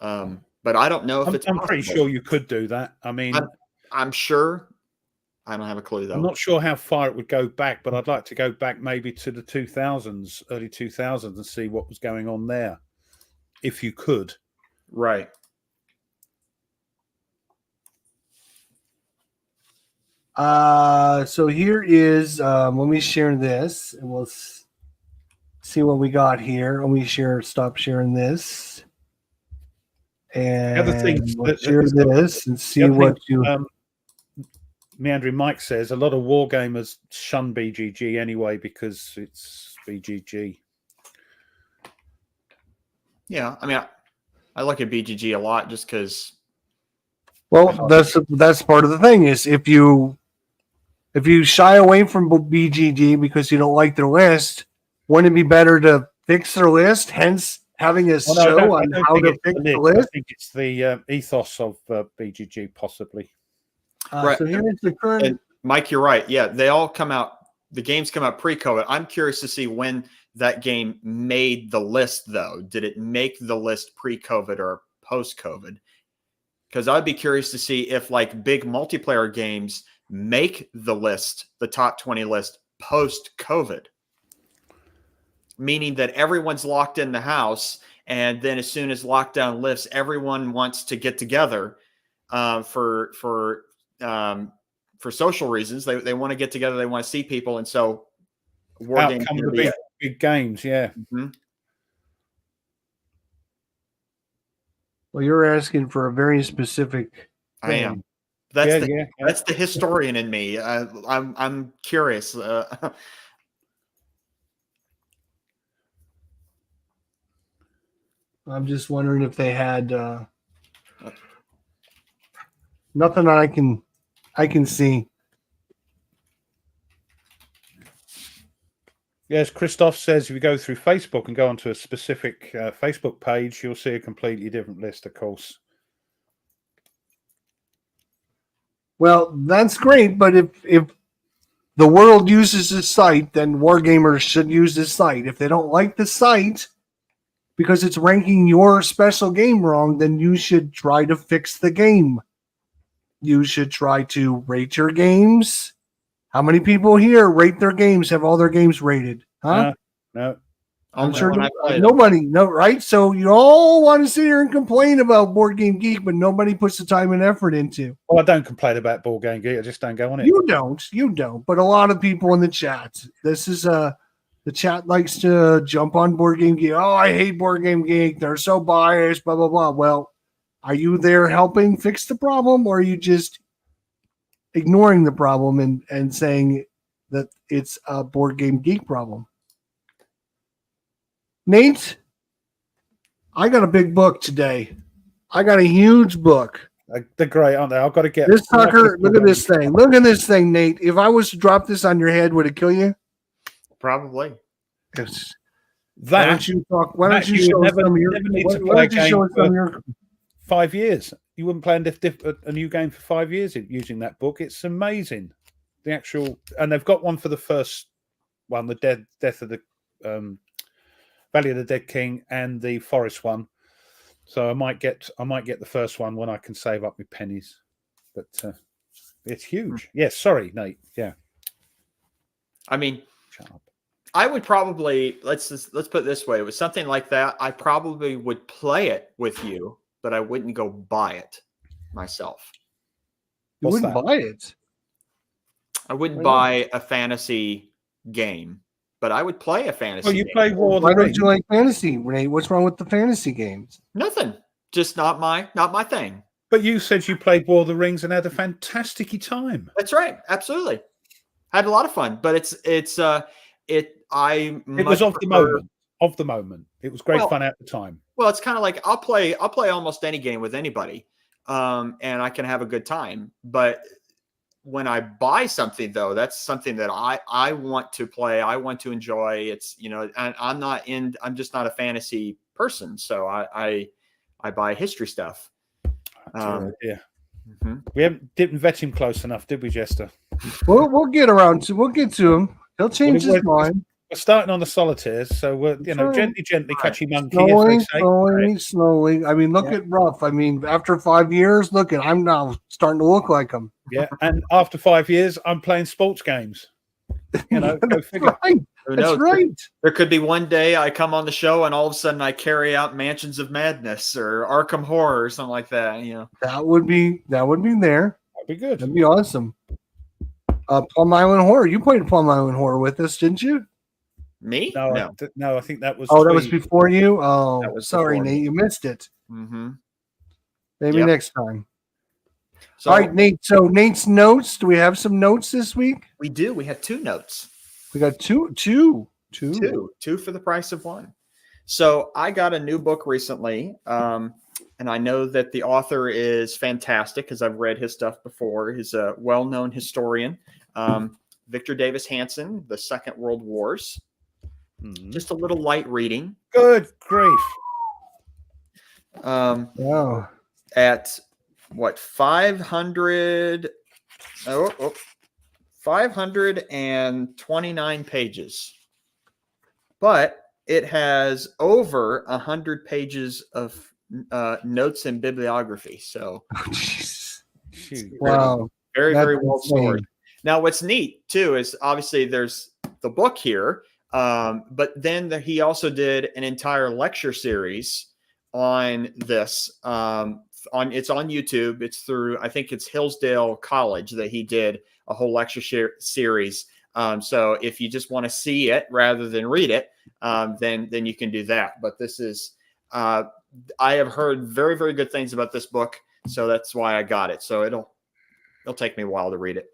But I don't know if it's. I'm pretty sure you could do that. I mean, I'm sure. I don't have a clue though. I'm not sure how far it would go back, but I'd like to go back maybe to the 2000s, early 2000s, and see what was going on there, if you could. Right. So here is. Let me share this, and we'll see what we got here. Let me stop sharing this. And the other thing, we'll share this and see what you. Meandering Mike says a lot of wargamers shun BGG anyway because it's BGG. Yeah, I mean, I look at BGG a lot just because. Well, that's part of the thing is if you shy away from BGG because you don't like their list, wouldn't it be better to fix their list? Hence, having a show on how to fix the list. I think it's the ethos of BGG, possibly. Right. So here's the current. And Mike, you're right. Yeah, they all come out. The games come out pre-COVID. I'm curious to see when that game made the list, though. Did it make the list pre-COVID or post-COVID? Because I'd be curious to see if like big multiplayer games make the list, the top 20 list, post-COVID. Meaning that everyone's locked in the house, and then as soon as lockdown lifts, everyone wants to get together for social reasons. They want to get together. They want to see people. And so Wargames the big games. Yeah. Mm-hmm. Well, you're asking for a very specific thing. I am. That's the historian in me. I'm curious. I'm just wondering if they had nothing I can see. Yes, Christoph says if you go through Facebook and go onto a specific Facebook page, you'll see a completely different list, of course. Well, that's great, but if the world uses this site, then wargamers should use this site. If they don't like the site because it's ranking your special game wrong, then you should try to fix the game. You should try to rate your games. How many people here rate their games, have all their games rated? Huh? No. I'm sure nobody. No, right? So you all want to sit here and complain about Board Game Geek, but nobody puts the time and effort into. Well, I don't complain about Board Game Geek. I just don't go on it. You don't. But a lot of people in the chat. This is the chat likes to jump on Board Game Geek. Oh, I hate Board Game Geek. They're so biased. Blah blah blah. Well, are you there helping fix the problem, or are you just ignoring the problem and saying that it's a Board Game Geek problem? Nate, I got a big book today. I got a huge book. They're great, aren't they? I've got to get this sucker. Look at this thing. Look at this thing, Nate. If I was to drop this on your head, would it kill you? Probably. Yes. Why don't you talk? Why don't you show us some of your? Why don't you show us some of your? 5 years. You wouldn't play a new game for 5 years using that book. It's amazing. The actual, and they've got one for the first one, the Death of the Valley of the Dead King, and the Forest one. So I might get the first one when I can save up my pennies. But it's huge. Yes, sorry, Nate. Yeah. I mean, shut up. I would probably let's put it this way. With something like that, I probably would play it with you, but I wouldn't go buy it. myself. You What's wouldn't that? buy it. I wouldn't Why buy a fantasy game, but I would play a fantasy Well, you game. play War of the Why don't Rings. you like fantasy, Renee? What's wrong with the fantasy games? Nothing. Just not my thing. But you said you played War of the Rings and had a fantastic time. That's right. Absolutely. Had a lot of fun, but I It was of the moment. Of the moment. It was great fun at the time. Well, it's kind of like I'll play almost any game with anybody. And I can have a good time. But when I buy something, though, that's something that I want to play. I want to enjoy. It's, and I'm just not a fantasy person. So I buy history stuff. Yeah. Mm-hmm. We didn't vet him close enough, did we, Jester? We'll get to him. He'll change his mind. We're starting on the solitaires, so we're gently, catchy monkey. Slowly. I mean, look at Ruff. I mean, after 5 years, I'm now starting to look like him. Yeah, and after 5 years, I'm playing sports games. Go figure. Right. That's right. There could be one day I come on the show and all of a sudden I carry out Mansions of Madness or Arkham Horror or something like that. That would be there. That'd be good. That'd be awesome. Plum Island Horror. You played Plum Island Horror with us, didn't you? Me? No, I think that was. Oh, that was before you. Oh, sorry, before Nate. me. You missed it. Mm-hmm. Maybe next time. So, all right, Nate. So Nate's notes. Do we have some notes this week? We do. We have 2 notes. We got two for the price of one. So I got a new book recently, and I know that the author is fantastic because I've read his stuff before. He's a well-known historian, Victor Davis Hanson, The Second World Wars. Just a little light reading. Good grief! Wow. At what 500? 529 pages, but it has over 100 pages of notes and bibliography. So, wow, very well stored. Now, what's neat too is obviously there's the book here, but then he also did an entire lecture series on this. It's on YouTube. It's through, I think it's Hillsdale College that he did a whole lecture series. So if you just want to see it rather than read it, then you can do that. But this is, I have heard very, very good things about this book. So that's why I got it. So it'll take me a while to read it.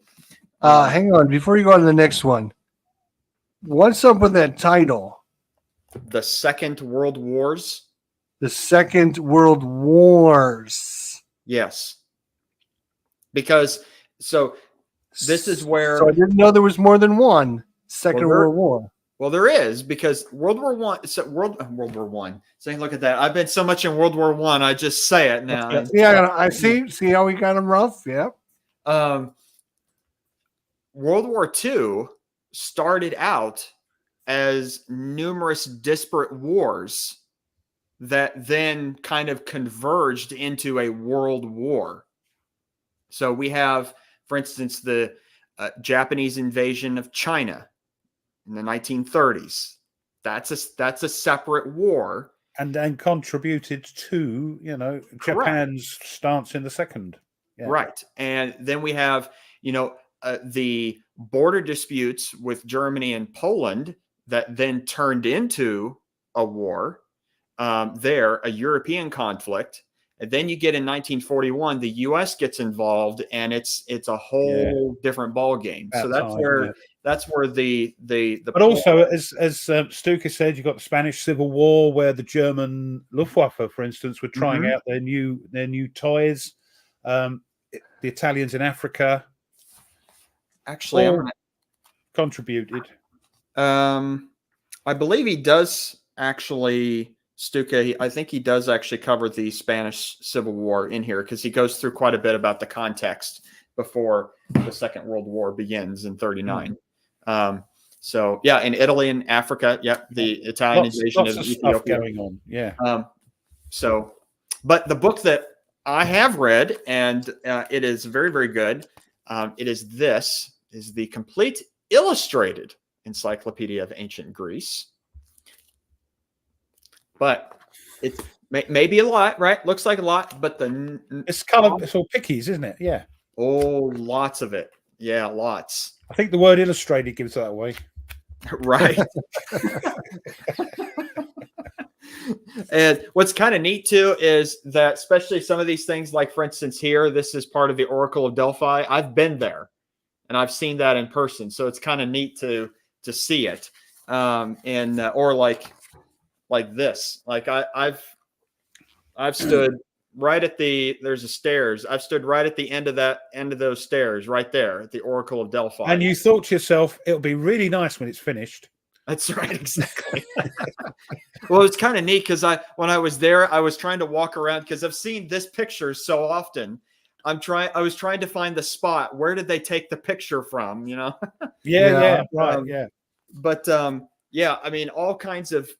Hang on. Before you go on to the next one, what's up with that title? The Second World Wars. The Second World Wars. Yes. Because this is where. So I didn't know there was more than one Second World War. Well, there is, because World War One. So World War One. So look at that. I've been so much in World War One. I just say it now. Yeah, I see. See how we got them rough. Yeah. World War II started out as numerous disparate wars that then kind of converged into a world war. So we have, for instance, the Japanese invasion of China in the 1930s. That's a separate war, and then contributed to Japan's stance in the second. Yeah. Right, and then we have the border disputes with Germany and Poland that then turned into a war. A European conflict. And then you get in 1941, the U.S. gets involved, and it's a whole different ball game. So that's where the but also, as Stuka said, you've got the Spanish Civil War, where the German Luftwaffe, for instance, were trying out their new toys. The Italians in Africa actually contributed. I believe he does actually. Stuka, I think he does actually cover the Spanish Civil War in here, because he goes through quite a bit about the context before the Second World War begins in 1939. So yeah, in Italy and Africa, the Italian invasion of Ethiopia going on. Yeah. But the book that I have read, and it is very, very good. It is the Complete Illustrated Encyclopedia of Ancient Greece. But It's maybe a lot, right? Looks like a lot, but It's color. It's all pickies, isn't it? Yeah. oh, lots of it. Yeah, lots. I think the word illustrated gives that away. Right. And what's kind of neat too is that, especially some of these things, like for instance here, this is part of the Oracle of Delphi. I've been there and I've seen that in person, so it's kind of neat to see it. And or like this, like I've stood right at there's a stairs. I've stood right at the end of those stairs right there at the Oracle of Delphi. And you thought to yourself, it'll be really nice when it's finished. That's right, exactly. Well, it's kind of neat because when I was there, I was trying to walk around because I've seen this picture so often. I was trying to find the spot. Where did they take the picture from? You know? Yeah, right, yeah. But yeah, I mean, all kinds of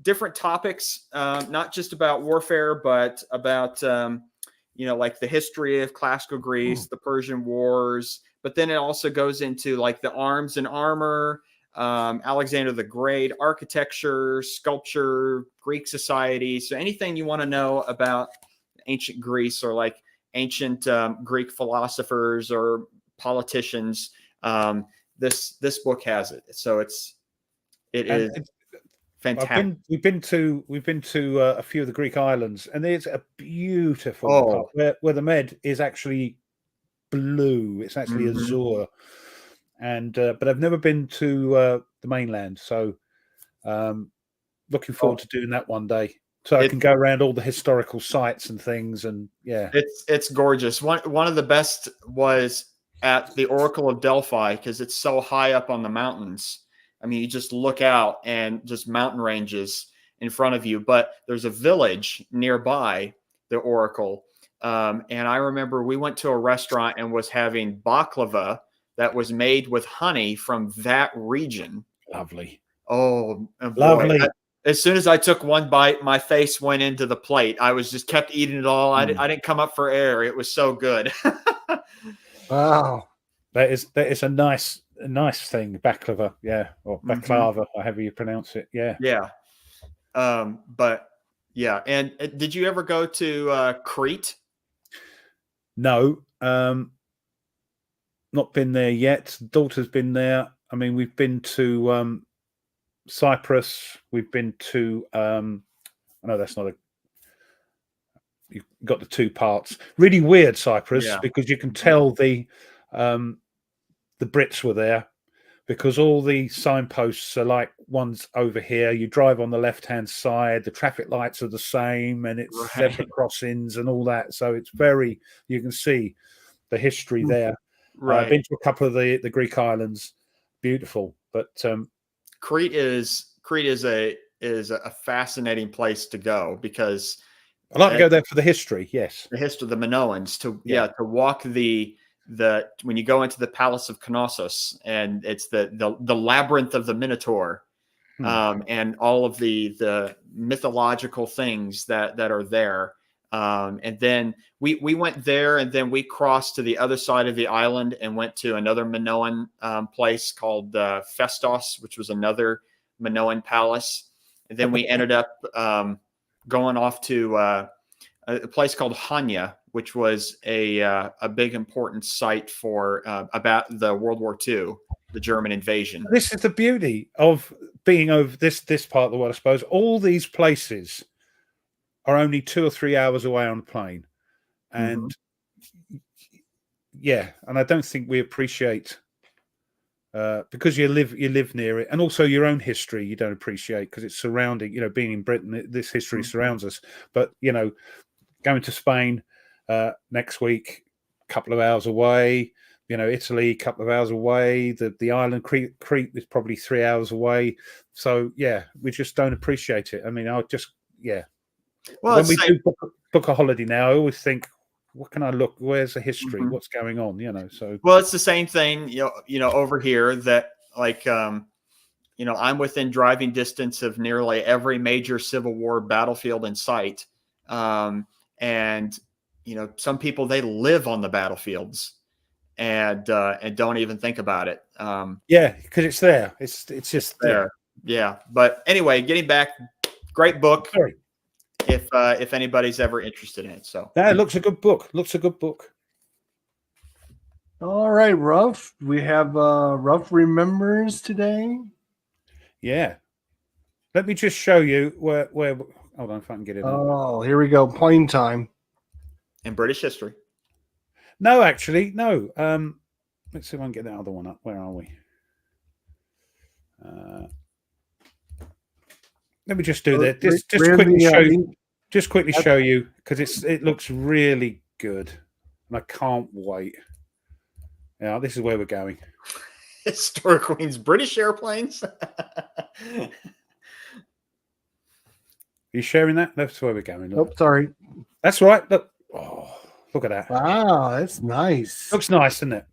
different topics, not just about warfare, but about like the history of classical Greece, the Persian Wars. But then it also goes into like the arms and armor. Alexander the Great, architecture, sculpture, Greek society. So anything you want to know about ancient Greece or like ancient Greek philosophers or politicians, this book has it. So it is fantastic. We've been to a few of the Greek islands, and there's a beautiful part where the Med is actually blue. It's actually azure. And but I've never been to the mainland, so looking forward to doing that one day, so I can go around all the historical sites and things. And yeah, it's gorgeous. One of the best was at the Oracle of Delphi because it's so high up on the mountains. I mean, you just look out and just mountain ranges in front of you. But there's a village nearby the Oracle, and I remember we went to a restaurant and was having baklava that was made with honey from that region. Lovely. Oh, lovely. As soon as I took one bite, my face went into the plate. I was just kept eating it all. I didn't come up for air. It was so good. Wow. That is a nice thing. Baklava. Yeah. Or baklava, however you pronounce it. Yeah. Yeah. But yeah. And did you ever go to Crete? No. Not been there yet. Daughter's been there. I mean, we've been to Cyprus. We've been to I know that's not you've got the two parts. Really weird Cyprus, because you can tell the Brits were there, because all the signposts are like one's over here. You drive on the left-hand side, the traffic lights are the same, and it's zebra crossings and all that. So it's very, you can see the history there. Right. I've been to a couple of the Greek islands, beautiful. But Crete is a fascinating place to go, because I'd like to go there for the history. Yes, the history of the Minoans, to walk the when you go into the Palace of Knossos, and it's the labyrinth of the Minotaur, and all of the mythological things that are there. And then we went there, and then we crossed to the other side of the island and went to another Minoan place called Festos, which was another Minoan palace. And then we ended up going off to a place called Hanya, which was a big important site for about the World War II, the German invasion. This is the beauty of being over this part of the world, I suppose. All these places are only 2 or 3 hours away on a plane, and and I don't think we appreciate because you live near it, and also your own history you don't appreciate, because it's surrounding, being in Britain, this history surrounds us. But going to Spain next week, a couple of hours away. Italy, a couple of hours away. The island Crete is probably 3 hours away. So we just don't appreciate it. I mean, well, when we do book a holiday now, I always think, what can I look? Where's the history? What's going on? So well, it's the same thing. Over here, that like I'm within driving distance of nearly every major Civil War battlefield in sight, and some people, they live on the battlefields and don't even think about it. Because it's there. It's just there. Yeah. But anyway, getting back, great book. Sorry. if anybody's ever interested in it. So that looks a good book. Looks a good book. All right, Ruff. We have Ruff remembers today. Yeah. Let me just show you where. Hold on, if I can get it. Oh, here we go. Plain time. in British history. No, actually, no. Let's see if I can get that other one up. Where are we? Let me just do that. Just quickly show you because it looks really good, and I can't wait. Yeah, this is where we're going. Historic Queens British airplanes. Are you sharing that? That's where we're going. Oh, sorry. That's right. Look. Oh, look at that. Wow, that's nice. Looks nice, doesn't it?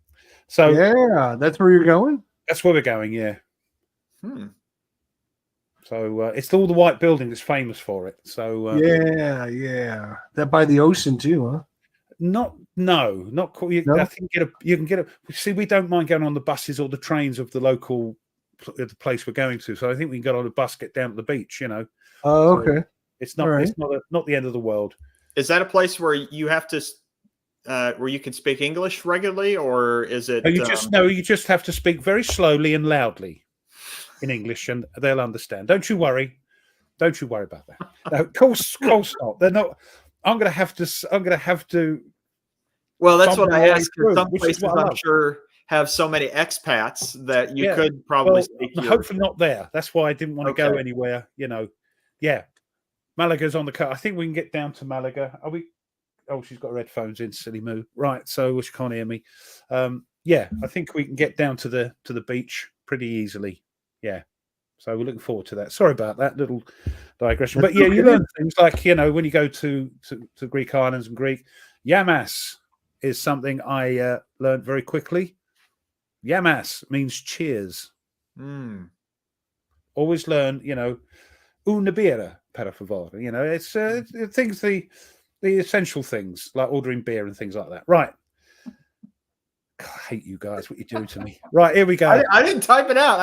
So yeah, that's where you're going? That's where we're going, yeah. Hmm. So it's all the white building that's famous for it. So yeah. That by the ocean too, huh? Not cool. No? I think you can get a. See, we don't mind going on the buses or the trains of the local, the place we're going to. So I think we can get on a bus, get down to the beach. You know. Oh, so okay. It's not. Right. It's not the end of the world. Is that a place where you have to, where you can speak English regularly, or is it? You just have to speak very slowly and loudly in English, and they'll understand. Don't you worry. Don't you worry about that. No, of course not. They're not. I'm going to have to. Well, that's what I asked. Through, Some places, I'm sure, have so many expats that you could probably speak. Hopefully not there. That's why I didn't want to go anywhere. You know, yeah. Malaga's on the cut. I think we can get down to Malaga. Are we? Oh, she's got her headphones in. Silly moo. Right, so she can't hear me. Yeah, I think we can get down to the beach pretty easily. Yeah. So we're looking forward to that. Sorry about that little digression. But yeah, you learn things like, you know, when you go to Greek islands and Greek, yamas is something I learned very quickly. Yamas means cheers. Always learn, you know, una birra, per favor. You know, it's things, the essential things like ordering beer and things like that. Right. God, I hate you guys, what you do to me. Right, here we go. I didn't type it out.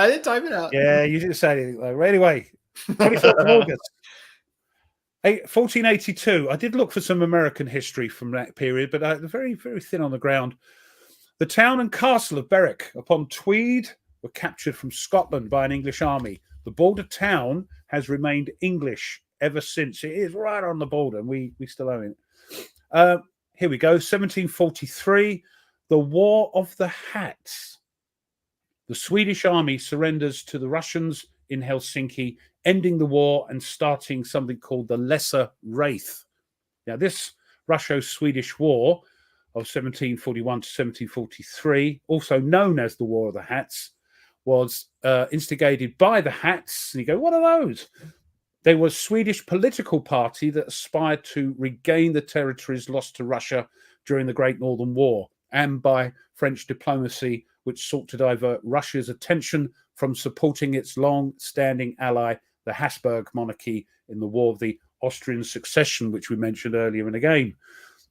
Yeah, you didn't say anything though. Anyway, 24th of August, 1482. I did look for some American history from that period, but very, very thin on the ground. The town and castle of Berwick upon Tweed were captured from Scotland by an English army. The border town has remained English ever since. It is right on the border, and we still own it. Here we go, 1743. The War of the Hats. The Swedish army surrenders to the Russians in Helsinki, ending the war and starting something called the Lesser Wraith. Now, this Russo-Swedish War of 1741 to 1743, also known as the War of the Hats, was instigated by the Hats. And you go, what are those? They were a Swedish political party that aspired to regain the territories lost to Russia during the Great Northern War, and by French diplomacy, which sought to divert Russia's attention from supporting its long-standing ally, the Habsburg monarchy, in the War of the Austrian Succession, which we mentioned earlier in the game.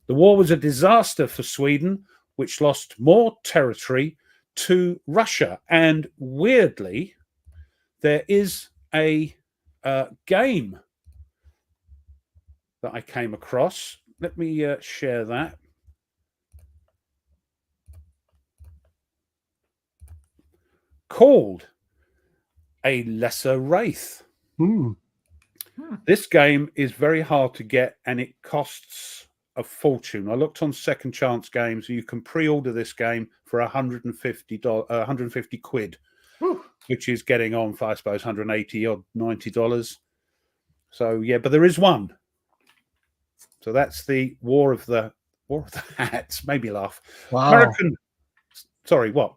The war was a disaster for Sweden, which lost more territory to Russia. And weirdly, there is a game that I came across. Let me share that. Called A Lesser Wraith. This game is very hard to get, and it costs a fortune. I looked on Second Chance Games. You can pre-order this game for $150 quid, which is getting on for, I suppose, $180 or $90. So yeah, but there is one. So that's the War of the Hats. Made me laugh. Wow. American. Sorry, what?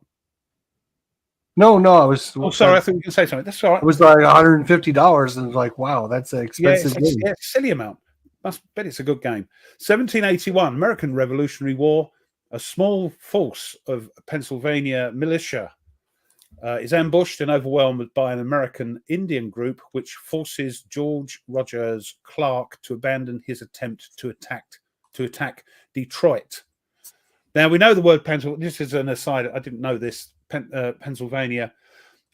No, I was. Oh, sorry, I thought you could say something. That's all right. It was like $150, and it was like, wow, that's an expensive game. Yeah, silly amount. Must bet it's a good game. 1781, American Revolutionary War. A small force of Pennsylvania militia is ambushed and overwhelmed by an American Indian group, which forces George Rogers Clark to abandon his attempt to attack Detroit. Now we know the word Pennsylvania. This is an aside. I didn't know this. Pennsylvania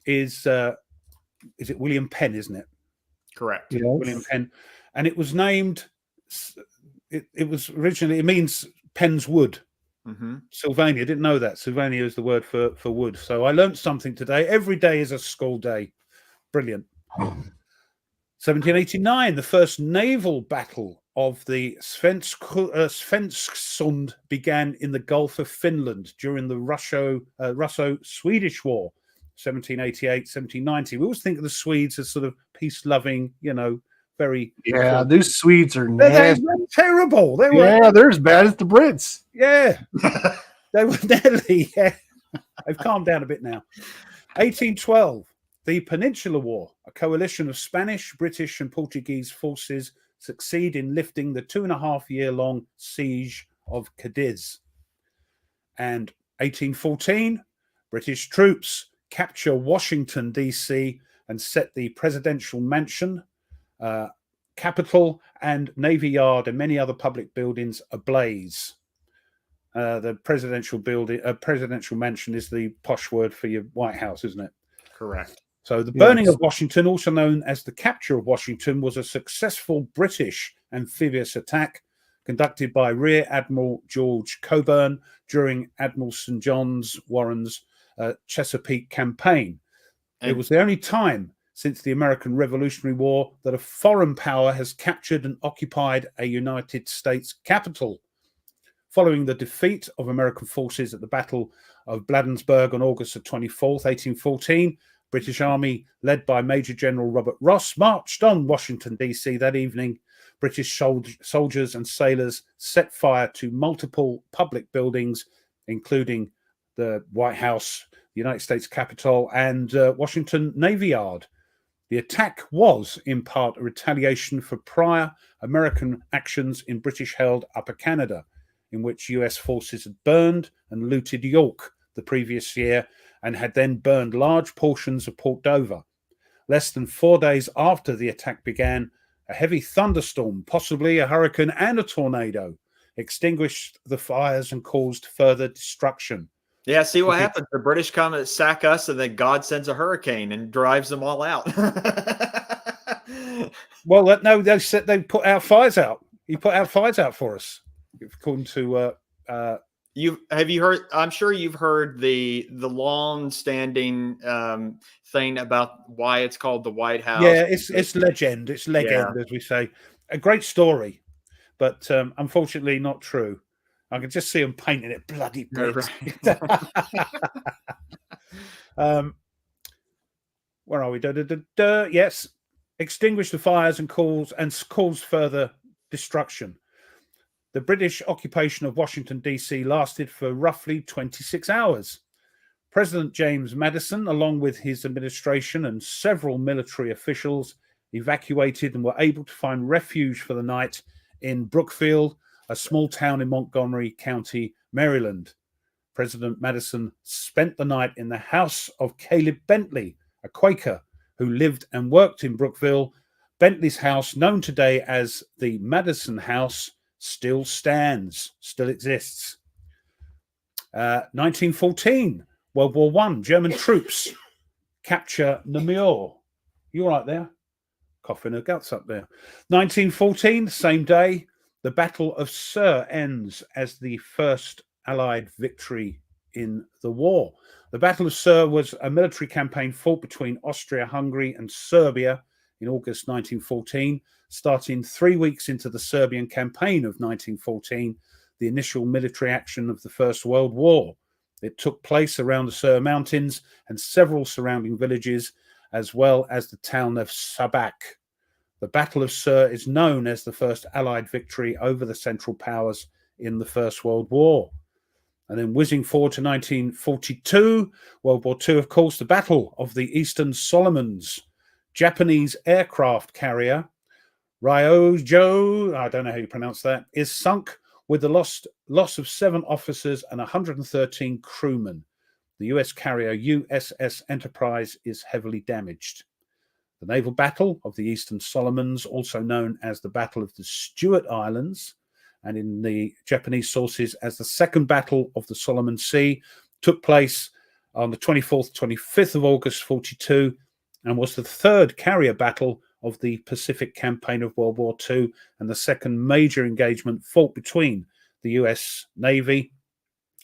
is it William Penn, isn't it? Correct. Yes. William Penn, and it was named. It was originally, it means Penn's wood. Mm-hmm. Sylvania, didn't know that. Sylvania is the word for wood. So I learned something today. Every day is a school day. Brilliant. 1789, the first naval battle of the Svensksund began in the Gulf of Finland during the Russo-Swedish War, 1788, 1790. We always think of the Swedes as sort of peace-loving, very... Yeah, those Swedes are They're nasty. terrible. They're as bad as the Brits. Yeah. They were nearly, They've calmed down a bit now. 1812, the Peninsular War, a coalition of Spanish, British, and Portuguese forces succeed in lifting the 2.5-year-long siege of Cadiz. And 1814, British troops capture Washington, D.C., and set the presidential mansion, Capitol, and Navy Yard, and many other public buildings ablaze. The presidential mansion is the posh word for your White House, isn't it? Correct. So the burning of Washington, also known as the capture of Washington, was a successful British amphibious attack conducted by Rear Admiral George Cockburn during Admiral St. John Warren's Chesapeake campaign. It was the only time since the American Revolutionary War that a foreign power has captured and occupied a United States capital. Following the defeat of American forces at the Battle of Bladensburg on August 24th, 1814, British Army, led by Major General Robert Ross, marched on Washington, D.C. that evening. British soldiers and sailors set fire to multiple public buildings, including the White House, the United States Capitol, and Washington Navy Yard. The attack was, in part, a retaliation for prior American actions in British-held Upper Canada, in which US forces had burned and looted York the previous year and had then burned large portions of Port Dover. Less than 4 days after the attack began, a heavy thunderstorm, possibly a hurricane and a tornado, extinguished the fires and caused further destruction. Yeah, see what happens. The British come and sack us, and then God sends a hurricane and drives them all out. Well, no, they said they put our fires out. He put our fires out for us, according to... have you heard? I'm sure you've heard the long-standing thing about why it's called the White House. Yeah, it's legend. It's legend, as we say. A great story, but unfortunately not true. I can just see them painting it bloody Brits. Where are we? Yes, extinguish the fires and cause further destruction. The British occupation of Washington, D.C. lasted for roughly 26 hours. President James Madison, along with his administration and several military officials, evacuated and were able to find refuge for the night in Brookfield, a small town in Montgomery County, Maryland. President Madison spent the night in the house of Caleb Bentley, a Quaker who lived and worked in Brookville. Bentley's house, known today as the Madison House, still stands, still exists. 1914, World War I, German troops capture Namur. You all right there? Coughing her guts up there. 1914, same day, the Battle of Sur ends as the first Allied victory in the war. The Battle of Sur was a military campaign fought between Austria-Hungary and Serbia in August 1914, starting 3 weeks into the Serbian campaign of 1914, the initial military action of the First World War. It took place around the Sur Mountains and several surrounding villages, as well as the town of Sabak. The Battle of Sur is known as the first Allied victory over the Central Powers in the First World War. And then whizzing forward to 1942, World War II, of course, the Battle of the Eastern Solomons. Japanese aircraft carrier Ryojo, I don't know how you pronounce that, is sunk with the loss of 7 officers and 113 crewmen. The US carrier USS Enterprise is heavily damaged. The naval battle of the Eastern Solomons, also known as the Battle of the Stewart Islands, and in the Japanese sources as the Second Battle of the Solomon Sea, took place on the 24th, 25th of August 42, and was the third carrier battle of the Pacific campaign of World War II, and the second major engagement fought between the US Navy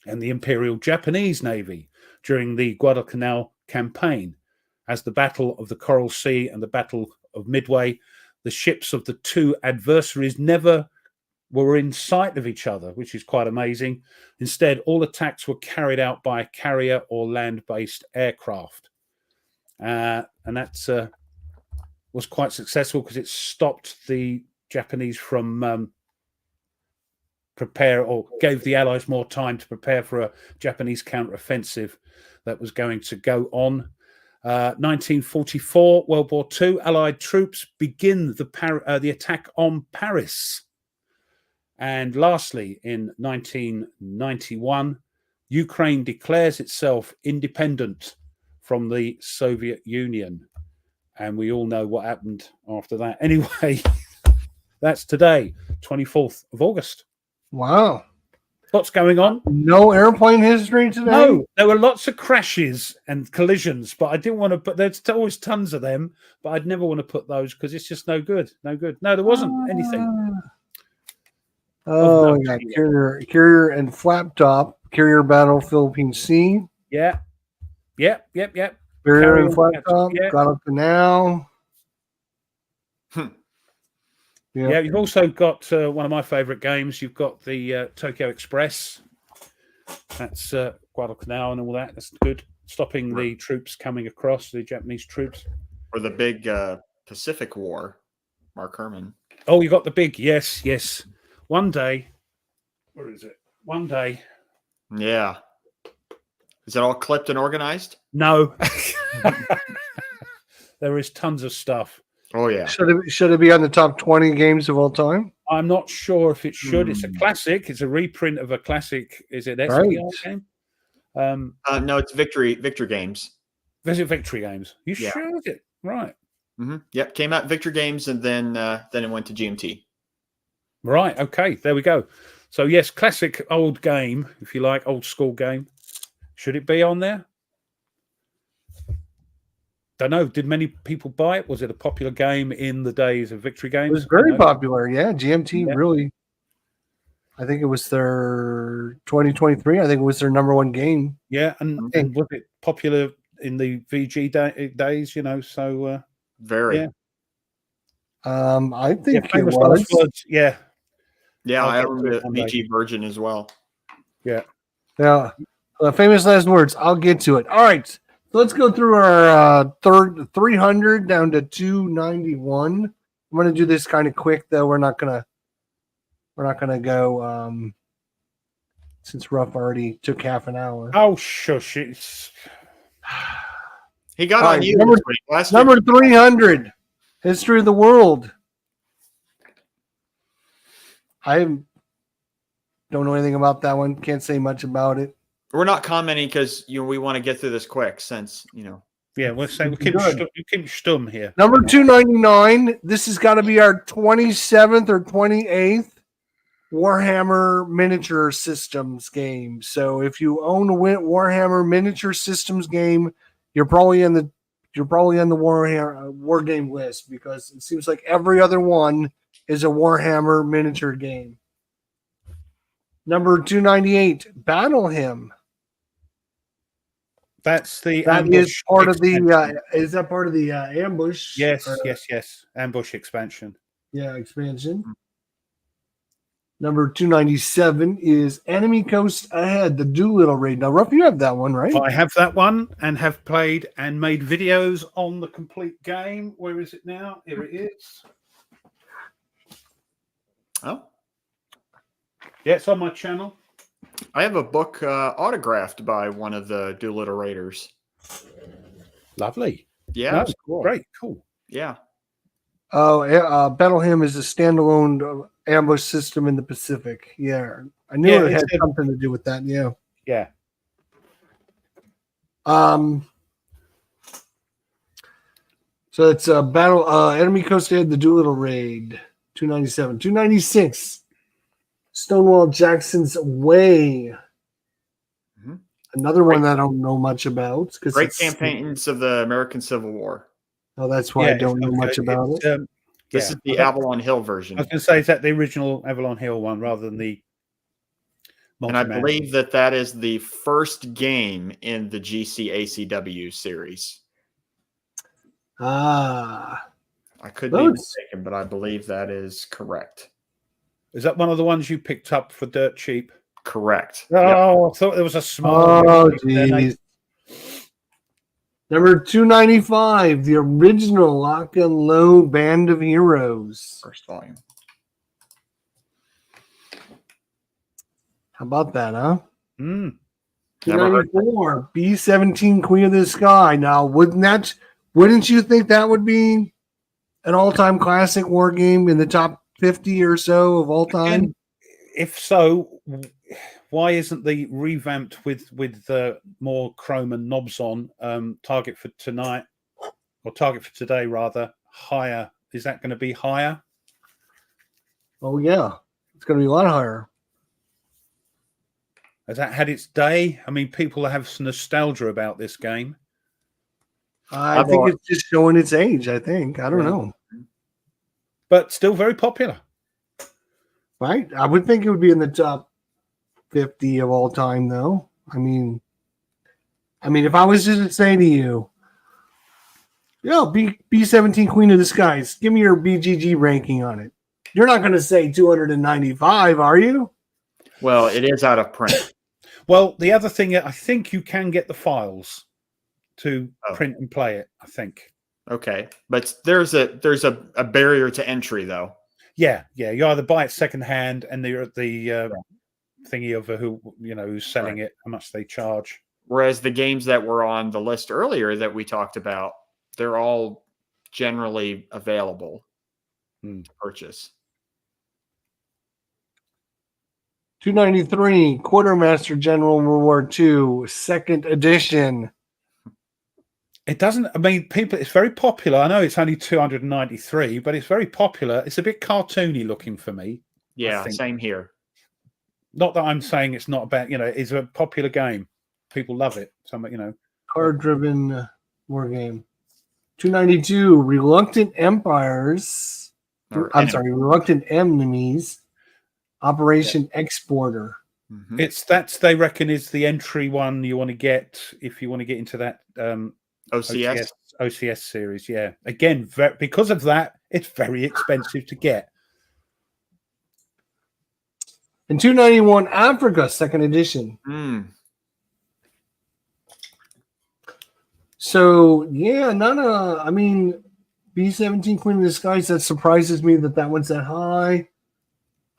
and the Imperial Japanese Navy during the Guadalcanal campaign. As the Battle of the Coral Sea and the Battle of Midway, the ships of the two adversaries never were in sight of each other, which is quite amazing. Instead, all attacks were carried out by carrier or land-based aircraft. And that was quite successful because it stopped the Japanese from prepare, or gave the Allies more time to prepare for a Japanese counteroffensive that was going to go on. 1944, World War II, Allied troops begin the attack on Paris. And lastly, in 1991, Ukraine declares itself independent from the Soviet Union. And we all know what happened after that. Anyway, that's today, 24th of August. Wow. What's going on? No airplane history today? No, there were lots of crashes and collisions, but I didn't want to put, there's always tons of them, but I'd never want to put those because it's just no good. No good. No, there wasn't anything. Oh, we got carrier and flap top, carrier battle Philippine Sea. Yeah. Yep. Carrier and flap top, yeah. Guadalcanal. Yeah, you've also got one of my favorite games. You've got the Tokyo Express. That's Guadalcanal and all that. That's good. Stopping the troops coming across, the Japanese troops. Or the big Pacific War, Mark Herman. Oh, you got the big, yes. One day, where is it? One day. Yeah. Is it all clipped and organized? No. There is tons of stuff. Oh, yeah. Should it be on the top 20 games of all time? I'm not sure if it should. It's a classic. It's a reprint of a classic. Is it SPR game? No, it's Victory Games. Is it Victory Games? You Yeah. sure is it? Right. Mm-hmm. Yep, came out Victory Games, and then it went to GMT. Right. Okay. There we go. So yes, classic old game, if you like, old school game. Should it be on there? Don't know. Did many people buy it? Was it a popular game in the days of Victory Games? It was very popular. Yeah, GMT really. I think it was their 2023. I think it was their number one game. Yeah, and was it popular in the VG days? You know, so very. Yeah. I think it famous was. Words. Yeah. Yeah, I remember the VG version as well. Yeah. Yeah. Famous last words. I'll get to it. All right. So let's go through our 300 down to 291. I'm going to do this kind of quick, though. We're not gonna go since Ruff already took half an hour. Oh, shush! He got on you number, this week. Last number week. 300, History of the World. I don't know anything about that one. Can't say much about it. We're not commenting because we want to get through this quick. Since Yeah, we'll say we keep stum here. Number 299. This has got to be our 27th or 28th Warhammer Miniature Systems game. So if you own a Warhammer Miniature Systems game, you're probably in the Wargame list, because it seems like every other one is a Warhammer miniature game. Number 298, Battle Hymn. That's the that ambush is part expansion. of the. Is that part of the ambush? Yes. Ambush expansion. Yeah, expansion. Number 297 is Enemy Coast Ahead, the Doolittle raid. Now, Ruff, you have that one, right? I have that one and have played and made videos on the complete game. Where is it now? Here it is. Oh. Yeah, it's on my channel. I have a book autographed by one of the Doolittle Raiders. Lovely. Yeah. That's cool. Great. Cool. Yeah. Oh, Battle Hymn is a standalone ambush system in the Pacific. Yeah. I knew it had something to do with that. Yeah. Yeah. So it's a battle. Enemy Coast Ahead, the Doolittle Raid. 297. 296. Stonewall Jackson's Way. Another one that I don't know much about. Great campaigns of the American Civil War. Oh, that's why I don't know much about it. This is the Avalon Hill version. I was going to say, is that the original Avalon Hill one rather than the and I believe that is the first game in the GC-ACW series. Ah. I could be mistaken, but I believe that is correct. Is that one of the ones you picked up for dirt cheap? Correct. Oh, yep. I thought there was a small. Oh, geez. Number 295, the original Lock and Load Band of Heroes. First volume. How about that, huh? 294, B-17 Queen of the Sky. Now, wouldn't you think that would be an all-time classic war game in the top 50 or so of all time? And if so, why isn't the revamped with more chrome and knobs on target for tonight, or target for today rather, higher? Is that going to be higher? Oh yeah, it's going to be a lot higher. Has that had its day? I mean, people have some nostalgia about this game. I think it's just showing its age. I think. I don't know, but still very popular. Right? I would think it would be in the top 50 of all time, though. I mean, if I was just to say to you, B-17 Queen of the Skies, give me your BGG ranking on it. You're not going to say 295, are you? Well, it is out of print. Well, the other thing, I think you can get the files to print and play it, I think. Okay. But there's a barrier to entry, though. Yeah. You either buy it secondhand and the thingy of who's selling it, how much they charge. Whereas the games that were on the list earlier that we talked about, they're all generally available to purchase. 293 Quartermaster General World War II, 2nd edition. It doesn't, people, it's very popular. I know it's only 293, but it's very popular. It's a bit cartoony looking for me. Yeah, same here. Not that I'm saying it's not about, it's a popular game. People love it. Card-driven war game. 292 Reluctant Empires. Reluctant Enemies. Operation Exporter. Mm-hmm. They reckon is the entry one you want to get if you want to get into that OCS series. Yeah, again, because of that, it's very expensive to get. And 291 Africa, 2nd edition. So yeah, B-17 Queen of the Skies. That surprises me that one's that high.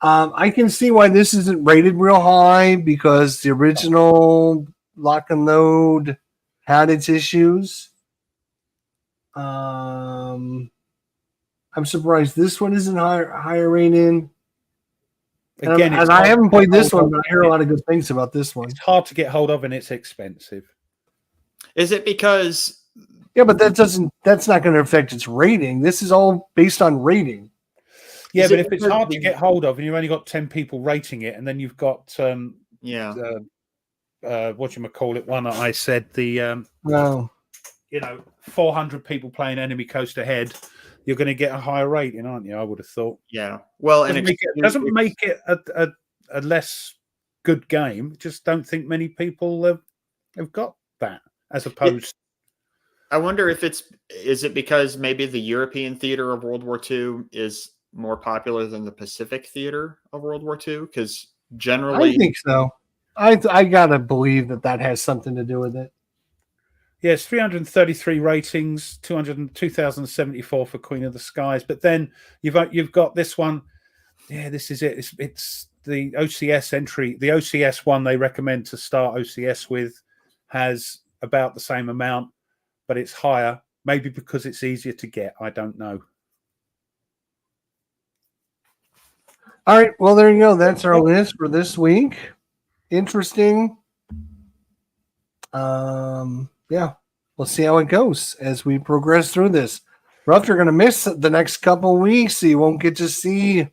I can see why this isn't rated real high because the original Lock and Load had its issues. I'm surprised this one isn't higher rated. Again, and I haven't played this one, but I hear a lot of good things about this one. It's hard to get hold of and it's expensive. Is it because? Yeah, but that's not going to affect its rating. This is all based on rating. Yeah, but if it's hard to get hold of and you've only got 10 people rating it, and then you've got whatchamacallit, one that I said 400 people playing Enemy Coast Ahead, you're going to get a higher rating, aren't you? I would have thought. Yeah. Well, it doesn't make it a less good game. Just don't think many people have got that as opposed. I wonder if is it because maybe the European theater of World War II is more popular than the Pacific theater of World War II? Because generally, I think so. I gotta believe that has something to do with it. Yes, 333 ratings, 2,074 for Queen of the Skies. But then you've got this one. Yeah, this is it. It's the OCS entry. The OCS one they recommend to start OCS with has about the same amount, but it's higher. Maybe because it's easier to get. I don't know. All right. Well, there you go. That's our list for this week. Interesting. Yeah, we'll see how it goes as we progress through this. Ruff, you're going to miss the next couple of weeks, so you won't get to see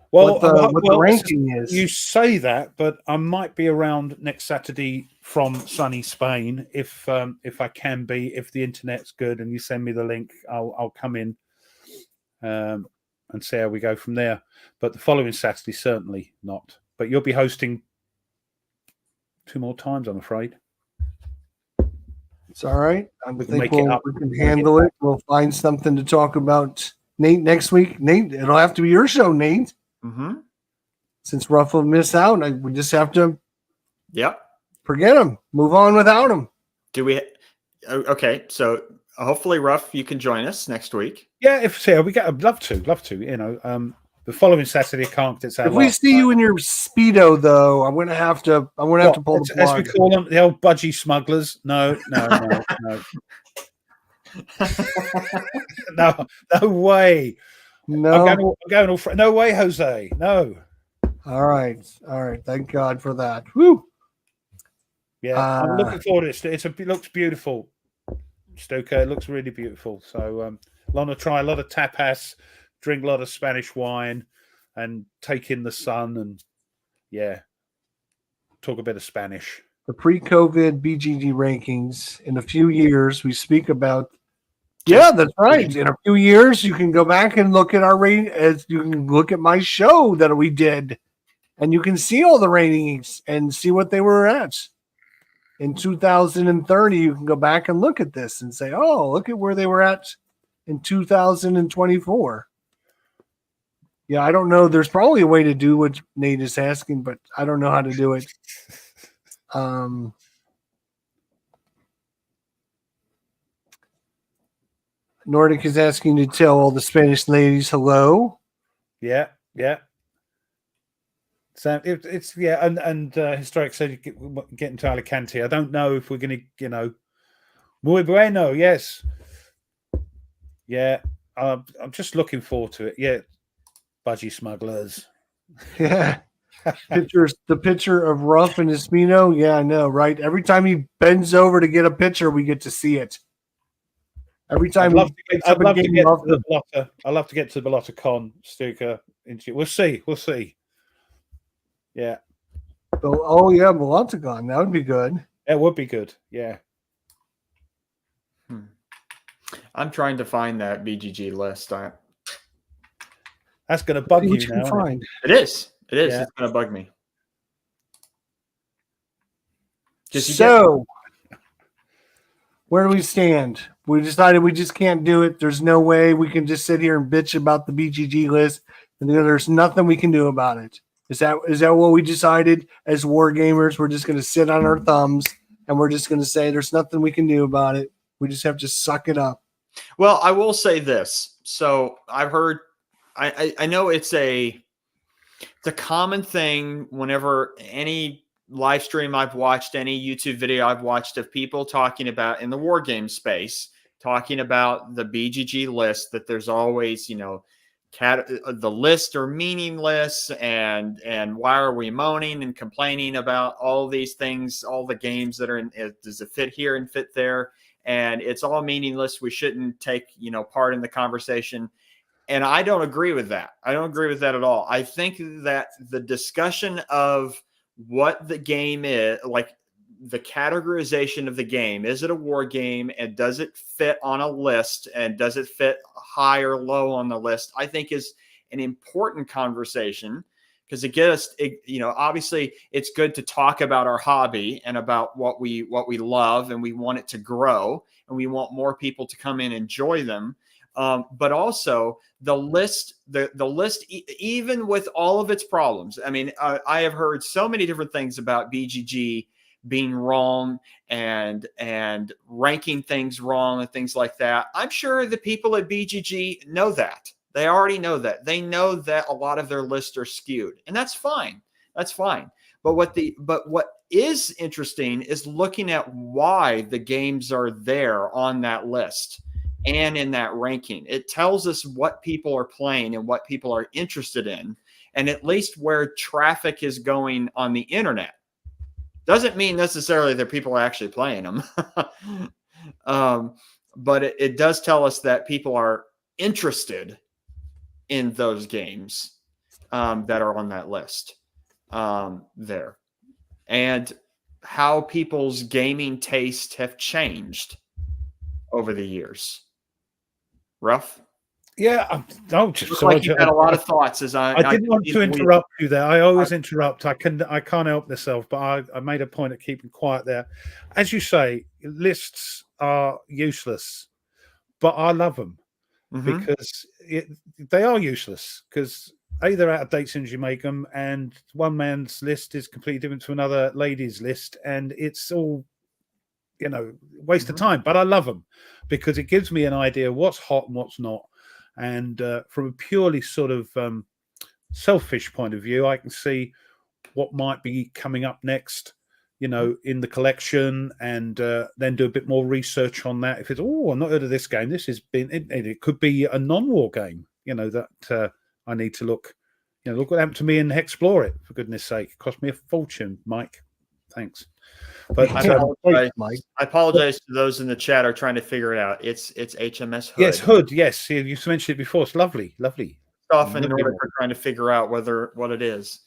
what the ranking is. You say that, but I might be around next Saturday from sunny Spain. If I can be, if the internet's good and you send me the link, I'll come in and see how we go from there. But the following Saturday, certainly not. But you'll be hosting 2 more times, I'm afraid. It's all right. I We can think make it up. we can handle it. We'll find something to talk about, Nate, next week. Nate, it'll have to be your show, Nate. Mm-hmm. Since Ruff will miss out, we just have to forget him. Move on without him. Do we? Okay, so hopefully, Ruff, you can join us next week. Yeah, I'd love to. You know, the following Saturday, I can't. It's if we see you in your Speedo, though, I'm gonna have to pull the plug. As we call them, the old budgie smugglers. No. No way. No, I'm going all no way, Jose. No. All right. Thank God for that. Woo. Yeah, I'm looking forward to it. It looks beautiful, Stuka. It looks really beautiful. So, want to try a lot of tapas, drink a lot of Spanish wine, and take in the sun, and talk a bit of Spanish. The pre-COVID BGG rankings in a few years, we speak about. Yeah, that's right. In a few years, you can go back and look at our rating. As you can look at my show that we did, and you can see all the ratings and see what they were at. In 2030, you can go back and look at this and say, "Oh, look at where they were at in 2024." Yeah, I don't know. There's probably a way to do what Nate is asking, but I don't know how to do it. Nordic is asking to tell all the Spanish ladies hello. Yeah. So it's and Historic said you get into Alicante. I don't know if we're going to, muy bueno. Yes. Yeah, I'm just looking forward to it. Yeah, budgie smugglers. Yeah. The picture of Ruff and his Speedo. Yeah, I know, right? Every time he bends over to get a picture, we get to see it. Every time I'd love to get to the Ballotta Con, Stuka. We'll see. Yeah. Oh yeah, Ballottagon. That would be good. It would be good. Yeah. I'm trying to find that BGG list. That's going to bug you now. Find. It is. Yeah. It's going to bug me. Where do we stand? We decided we just can't do it. There's no way we can just sit here and bitch about the BGG list, and there's nothing we can do about it. Is that what we decided as wargamers? We're just going to sit on our thumbs, and we're just going to say there's nothing we can do about it. We just have to suck it up. Well, I will say this. So I've heard, I know it's a common thing whenever any live stream I've watched, any YouTube video I've watched of people talking about in the war game space, talking about the BGG list, that there's always, the lists are meaningless, and why are we moaning and complaining about all these things, all the games that are in, does it fit here and fit there? And it's all meaningless. We shouldn't take, part in the conversation. And I don't agree with that. I don't agree with that at all. I think that the discussion of what the game is, like the categorization of the game, is it a war game, and does it fit on a list, and does it fit high or low on the list, I think is an important conversation, because it gets us, obviously it's good to talk about our hobby and about what we love, and we want it to grow, and we want more people to come in and enjoy them. But also the list, even with all of its problems. I mean, I have heard so many different things about BGG being wrong and ranking things wrong and things like that. I'm sure the people at BGG know that. They already know that. They know that a lot of their lists are skewed, and that's fine. That's fine. But what is interesting is looking at why the games are there on that list and in that ranking. It tells us what people are playing and what people are interested in, and at least where traffic is going on the internet. Doesn't mean necessarily that people are actually playing them. But it does tell us that people are interested in those games that are on that list there. And how people's gaming tastes have changed over the years. Ruff? Yeah, just Look sorry like you've had a lot of thoughts. As I didn't want to interrupt you there. I always interrupt. I can't help myself, but I made a point of keeping quiet there. As you say, lists are useless, but I love them because they are useless. Because they're out of date as soon as you make them, and one man's list is completely different to another lady's list, and it's all waste of time. But I love them because it gives me an idea what's hot and what's not. And from a purely sort of selfish point of view, I can see what might be coming up next, in the collection, and then do a bit more research on that. If it's, I've not heard of this game. This has been, it could be a non-war game, that I need to look what happened to me and explore it, for goodness sake. It cost me a fortune, Mike. Thanks. But I apologize to those in the chat are trying to figure it out. It's HMS Hood. Yes, Hood. Yes, you mentioned it before. It's lovely. Often in order for trying to figure out what it is.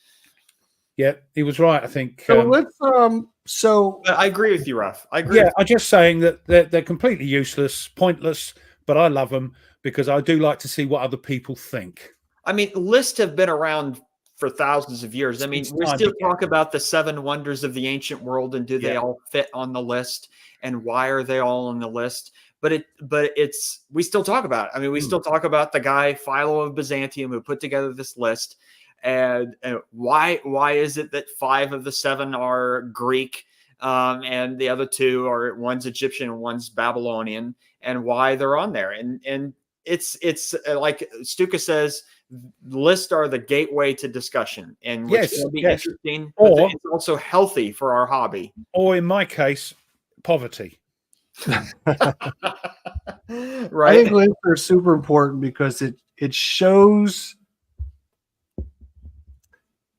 Yeah, he was right. I think. So let's. But I agree with you, Ruff. I agree. Yeah, I'm just saying that they're completely useless, pointless, but I love them because I do like to see what other people think. I mean, lists have been around for thousands of years. I mean, we still talk about the 7 wonders of the ancient world, and do they all fit on the list, and why are they all on the list? But we still talk about it. I mean, we still talk about the guy Philo of Byzantium who put together this list, and why is it that 5 of the 7 are Greek, and the other 2 are, one's Egyptian and one's Babylonian, and why they're on there? And it's like Stuka says, lists are the gateway to discussion, and which will be interesting, but it's also healthy for our hobby. Or in my case, poverty. Right. I think lists are super important because it shows,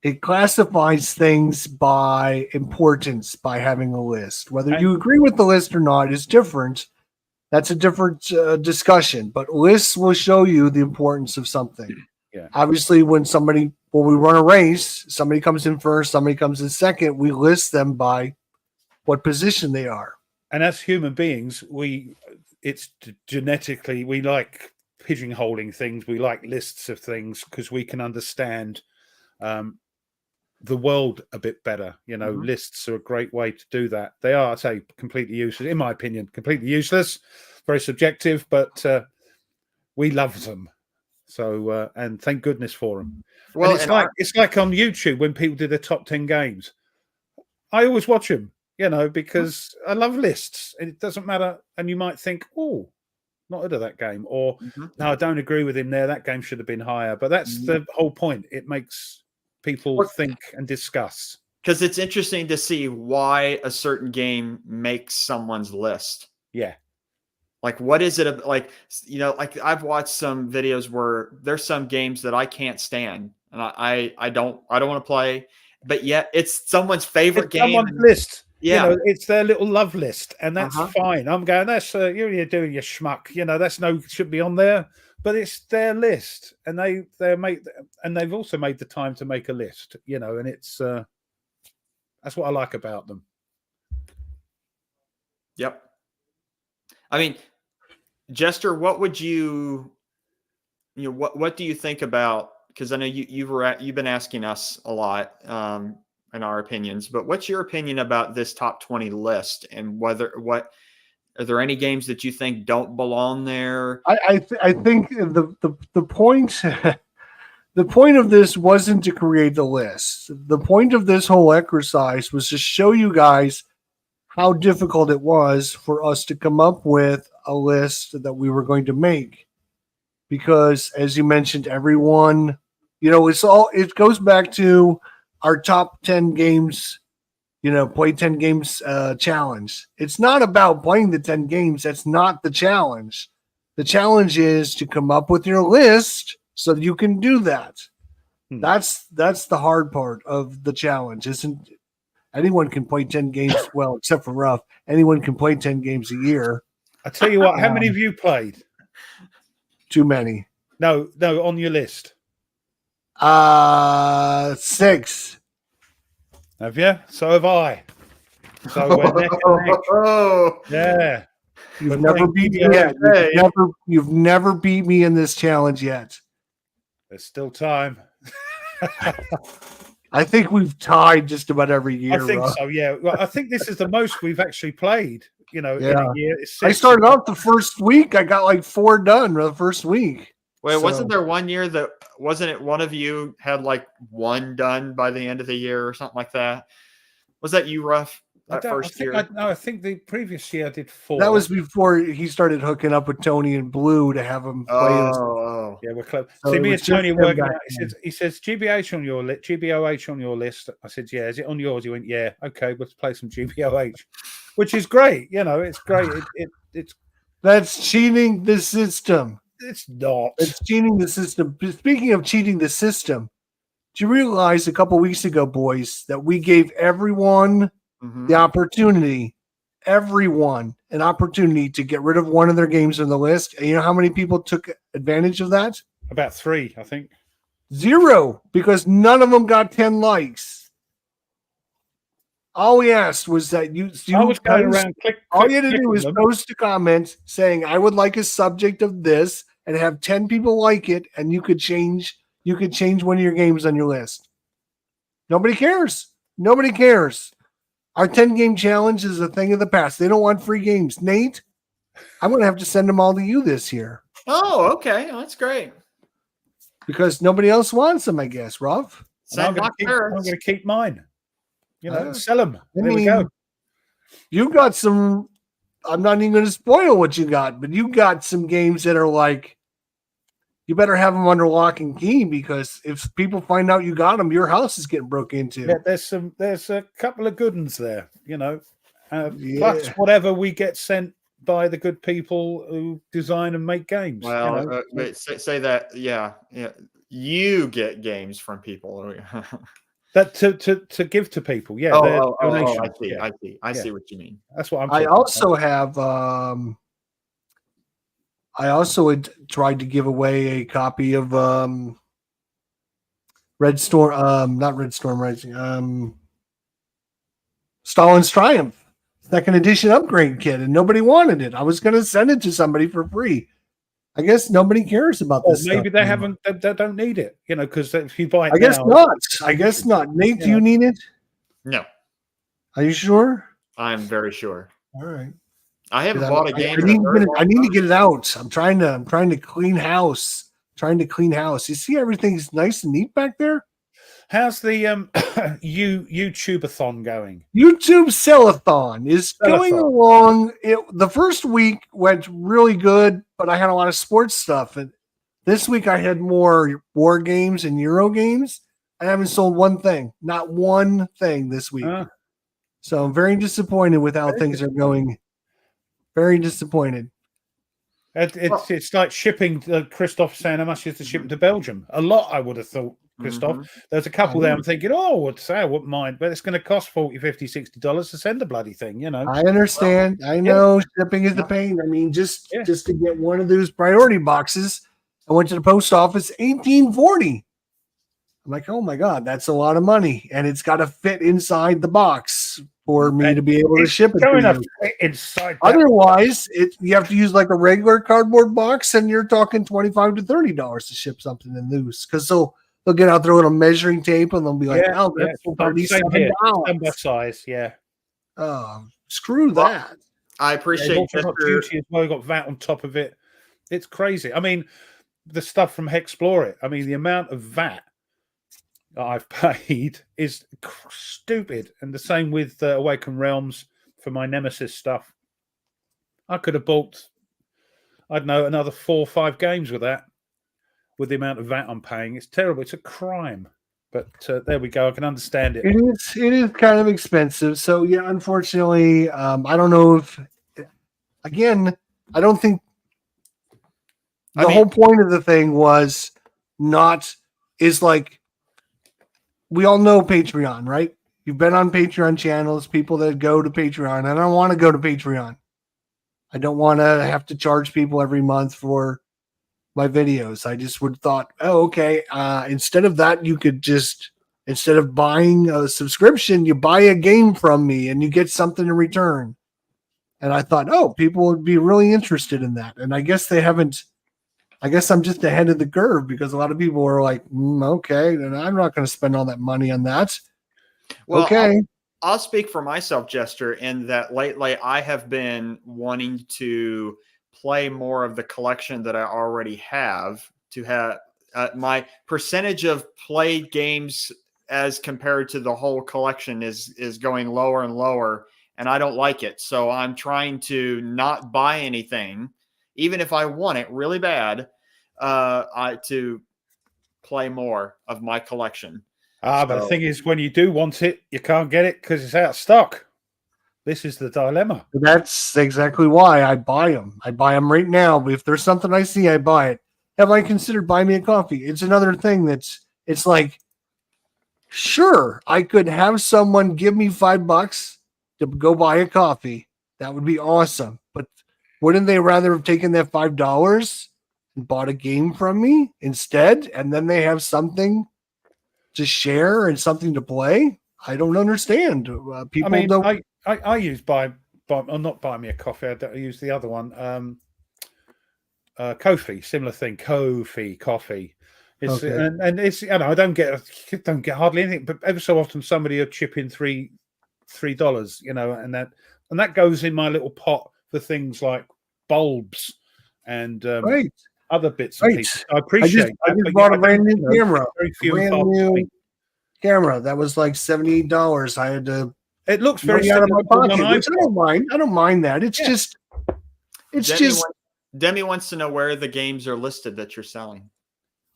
it classifies things by importance by having a list. Whether you agree with the list or not is different. That's a different discussion, but lists will show you the importance of something. Yeah. Obviously, when we run a race, somebody comes in first, somebody comes in second, we list them by what position they are. And as human beings, it's genetically, we like pigeonholing things. We like lists of things because we can understand the world a bit better. Lists are a great way to do that. They are, I say, completely useless, in my opinion, completely useless, very subjective, but we love them. So, and thank goodness for them. Well, and it's like on YouTube when people do their top 10 games. I always watch them, because I love lists. And it doesn't matter. And you might think, not heard of that game, or no, I don't agree with him there. That game should have been higher. But that's the whole point. It makes people think and discuss. Because it's interesting to see why a certain game makes someone's list. Yeah. Like, what is it like? Like I've watched some videos where there's some games that I can't stand, and I don't want to play, but yet it's someone's favorite game. Someone's list. Yeah, it's their little love list, and that's fine. I'm going, that's you're doing your schmuck. Should be on there, but it's their list, and they've also made the time to make a list. And it's that's what I like about them. Yep. I mean, Jester, what would what do you think about? Because I know you've been asking us a lot in our opinions, but what's your opinion about this top 20 list, and are there any games that you think don't belong there? I think the point the point of this wasn't to create the list. The point of this whole exercise was to show you guys how difficult it was for us to come up with a list that we were going to make. Because as you mentioned, everyone, it goes back to our top 10 games, play 10 games challenge. It's not about playing the 10 games. That's not the challenge. The challenge is to come up with your list so that you can do that. That's the hard part of the challenge. Anyone can play 10 games, well, except for Ruff. Anyone can play 10 games a year. I tell you what, how many have you played? Too many. No, on your list. 6. Have you? So have I. So we're neck and neck. Oh, Yeah. You've We're never playing beat me GBA. yet. Hey. You've never beat me in this challenge yet. There's still time. I think we've tied just about every year. I think Rob. so, yeah. Well, I think this is the most we've actually played, in a Yeah. year. It's I 6. started off the first week. I got like 4 done the first week. wait, So- wasn't there one year that wasn't it one of you had like 1 done by the end of the year or something like that? Was that you, Ruff? That first year? I think the previous year I did 4. That was before he started hooking up with Tony and Blue to have him play this. Oh, Yeah, we're close. So See, it me was and Tony just are them working back out. then. He says GBH on your list, GBOH on your list. I said, yeah. Is it on yours? He went, yeah. Okay, let's play some GBOH, which is great. It's great. That's cheating the system. It's not. It's cheating the system. Speaking of cheating the system, do you realize a couple weeks ago, boys, that we gave everyone mhm. the opportunity, an opportunity to get rid of one of their games on the list? And you know how many people took advantage of that? About 3, I think. 0, because none of them got 10 likes. All we asked was that you I was going post- around click. all click, you had to click do on was them. post a comment saying, I would like a subject of this, and have 10 people like it, and you could change one of your games on your list. Nobody cares. Nobody cares. Our 10-game challenge is a thing of the past. They don't want free games. Nate, I'm going to have to send them all to you this year Oh, okay. Oh, that's great. because nobody else wants them, I guess, Rob. And I'm Send going not parents. to keep mine. Uh, Sell them. I There we mean, go. You got some, I'm not even going to spoil what you got, but you got some games that are like, you better have them under lock and key, because if people find out you got them, your house is getting broke into. Yeah, there's a couple of good ones there, Yeah. plus whatever we get sent by the good people who design and make games. Well, wait, say that. Yeah. You get games from people. That to give to people. Yeah. they're donations. I see. Yeah. I see what you mean. That's what I'm. I talking also about. have, I also had tried to give away a copy of Red Storm, not Red Storm Rising, Stalin's Triumph, 2nd edition upgrade kit, and nobody wanted it. I was going to send it to somebody for free. I guess nobody cares about Or this. maybe stuff they anymore. haven't. They don't need it. Because if you buy it I guess now, not. I guess not. Nate, do you need it? No, Are you sure? I'm very sure. All right. I haven't bought a game. I need to get it out. I'm trying to clean house. You see everything's nice and neat back there? How's the YouTube-a-thon going? YouTube Sellathon is going along. The first week went really good, but I had a lot of sports stuff. And this week I had more war games and Euro games. I haven't sold one thing, not one thing this week. So I'm very disappointed with how things are going. Very disappointed. It's like shipping. Christoph saying how much is to ship them to Belgium? A lot, I would have thought, Christoph. There's a couple there I'm thinking, I wouldn't mind, but it's going to cost $40, $50, $60 to send a bloody thing, I understand. I know shipping is the pain. I mean, just to get one of those priority boxes, I went to the post office, $18.40. I'm like, oh my God, that's a lot of money. And it's got to fit inside the box for me to be able to ship it to you. Inside Otherwise, you have to use like a regular cardboard box, and you're talking $25 to $30 to ship something in loose, because they'll get out their little measuring tape and they'll be like, oh, that's $37. Number size, yeah. Oh, screw that. I appreciate got duty as well. You got VAT on top of it. It's crazy. I mean, the stuff from Hexplore It. I mean, the amount of VAT that I've paid is stupid. And the same with Awakened Realms for my Nemesis stuff. I could have bought, I don't know, another 4 or 5 games with that, with the amount of VAT I'm paying. It's terrible. It's a crime. But there we go. I can understand it. It is kind of expensive. So, yeah, unfortunately, I don't know if, again, I don't think the whole point of the thing was like, we all know Patreon, right? You've been on Patreon channels, people that go to Patreon. I don't want to go to Patreon. I don't want to have to charge people every month for my videos. I just would thought, oh, okay. Instead of that, you could just Instead of buying a subscription, you buy a game from me and you get something in return. And I thought, oh, people would be really interested in that. And I guess they haven't. I guess I'm just ahead of the curve because a lot of people are like, okay, and I'm not going to spend all that money on that. Well, okay. I'll speak for myself, Jester, in that lately I have been wanting to play more of the collection that I already have, to have my percentage of played games as compared to the whole collection is going lower and lower, and I don't like it. So I'm trying to not buy anything, even if I want it really bad, to play more of my collection. But the thing is, when you do want it, you can't get it because it's out of stock. This is the dilemma. That's exactly why I buy them. I buy them right now. If there's something I see, I buy it. Have I considered buying me a coffee? It's another thing it's like, sure, I could have someone give me $5 to go buy a coffee. That would be awesome. But wouldn't they rather have taken that $5 and bought a game from me instead? And then they have something to share and something to play? I don't understand. People don't. I use I'm not buying me a coffee. I use the other one. Ko-fi, similar thing. Ko-fi coffee. It's Okay. and it's I don't get hardly anything, but ever so often somebody will chip in $3, and that goes in my little pot for things like bulbs and Right. other bits and pieces. I appreciate. I just bought a brand new camera. Camera that was like $78. I had to. It looks very out of my pocket, I don't mind. I don't mind that. It's just. Demi wants to know where the games are listed that you're selling.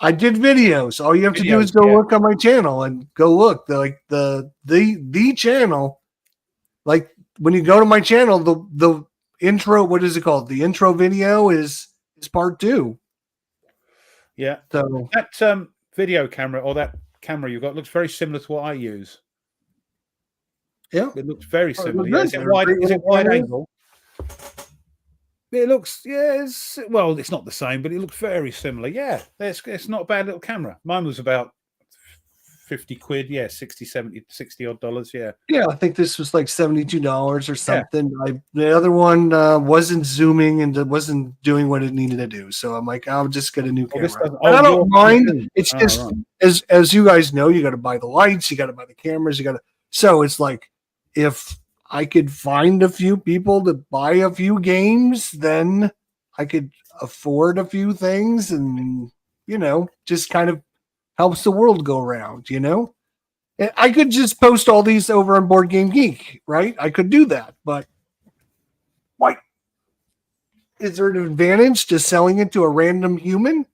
I did videos. All you have to do is go look on my channel and go look. The channel. Like when you go to my channel, the intro. What is it called? The intro video is part 2. Yeah. So that video camera or that camera you got looks very similar to what I use. Yeah, it looks very similar. Is it wide angle? It looks, it's not the same, but it looks very similar. Yeah, it's not a bad little camera. Mine was about 50 quid. Yeah, 60 odd dollars. Yeah. Yeah, I think this was like $72 or something. Yeah. The other one wasn't zooming and wasn't doing what it needed to do. So I'm like, I'll just get a new camera. I don't mind. It's just, right. as you guys know, you got to buy the lights, you got to buy the cameras, so it's like, if I could find a few people to buy a few games, then I could afford a few things and, just kind of helps the world go around, I could just post all these over on Board Game Geek, right? I could do that, but why? Is there an advantage to selling it to a random human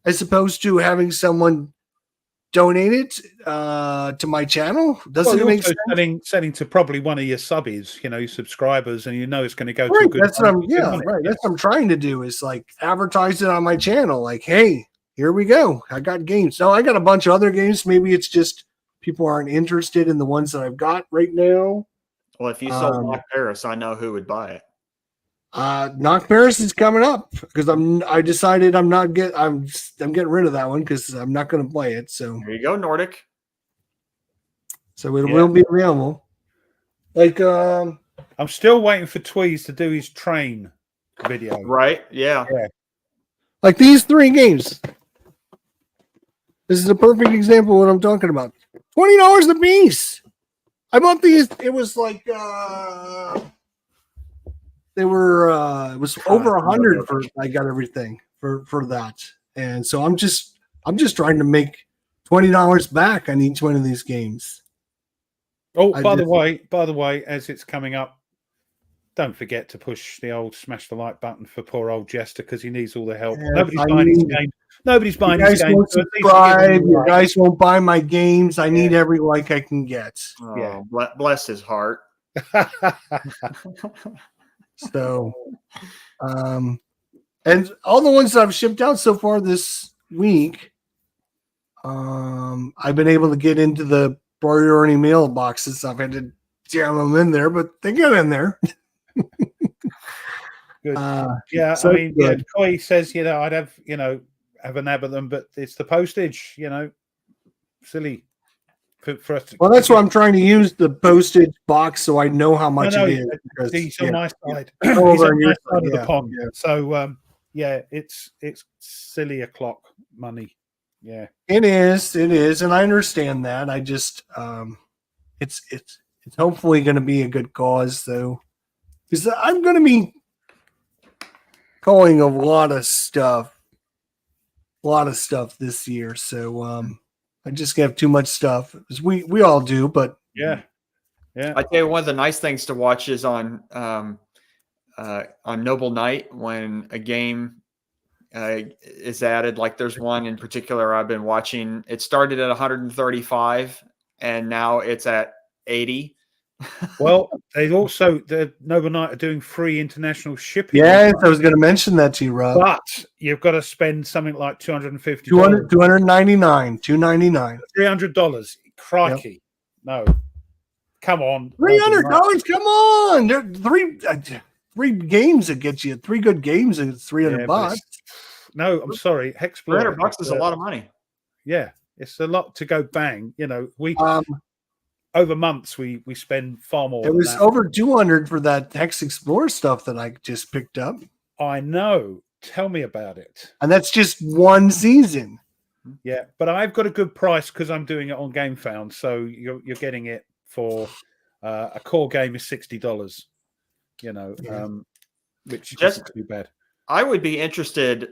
as opposed to having someone donate it to my channel? Doesn't it make sense? Selling to probably one of your subbies, your subscribers, and it's going to go right, to a good. That's what That's what I'm trying to do is like advertise it on my channel. Like, hey, here we go. I got games. No, I got a bunch of other games. Maybe it's just people aren't interested in the ones that I've got right now. Well, if you sold Knock Paris, I know who would buy it. Knock Paris is coming up because I decided I'm getting rid of that one because I'm not going to play it. So there you go, Nordic. So it will be available. Like I'm still waiting for Tweez to do his train video. Right? Yeah. Like these 3 games. This is a perfect example of what I'm talking about. $20 a piece. I bought these. It was like they were it was over 100 for I got everything for that. And so I'm just trying to make $20 back on each one of these games. Oh, by the way, as it's coming up, don't forget to push the old smash the like button for poor old Jester because he needs all the help. Nobody's buying his game. Nobody's buying his game. Won't subscribe. You guys won't buy my games. I need every like I can get. Oh, bless his heart. So, and all the ones that I've shipped out so far this week, I've been able to get into the priority mail boxes. I've had to jam them in there, but they get in there. Good. Koi says, I'd have a nab of them, but it's the postage, silly. for us to. Well, that's why I'm trying to use the postage box so I know how much it is. Because, he's on my side. Yeah. He's Over on your my side, side of the yeah, pond. yeah. So it's silly o'clock money. Yeah, It is, and I understand that. I just it's hopefully going to be a good cause though, because I'm going to be calling a lot of stuff this year. So I just have too much stuff. We all do, but yeah. I tell you, one of the nice things to watch is on Noble Night when a game is added. Like there's one in particular I've been watching. It started at 135 and now it's at 80. Well, the Noble Night are doing free international shipping. yes, I was going to mention that to you, Rob. But you've got to spend something like $250. $299, $299, $300. Crikey. Yep. No. Come on. $300. Come on. There three games that get you 3 good games and it's $300. No, I'm sorry. $300 is a lot of money. Yeah. It's a lot to go bang. You know, we over months we spend far more. It was over 200 for that Hex Explorer stuff that I just picked up. I know. Tell me about it. And that's just one season. Yeah, but I've got a good price because I'm doing it on GameFound. So you're getting it for a core game is $60. You know, which isn't too bad. I would be interested.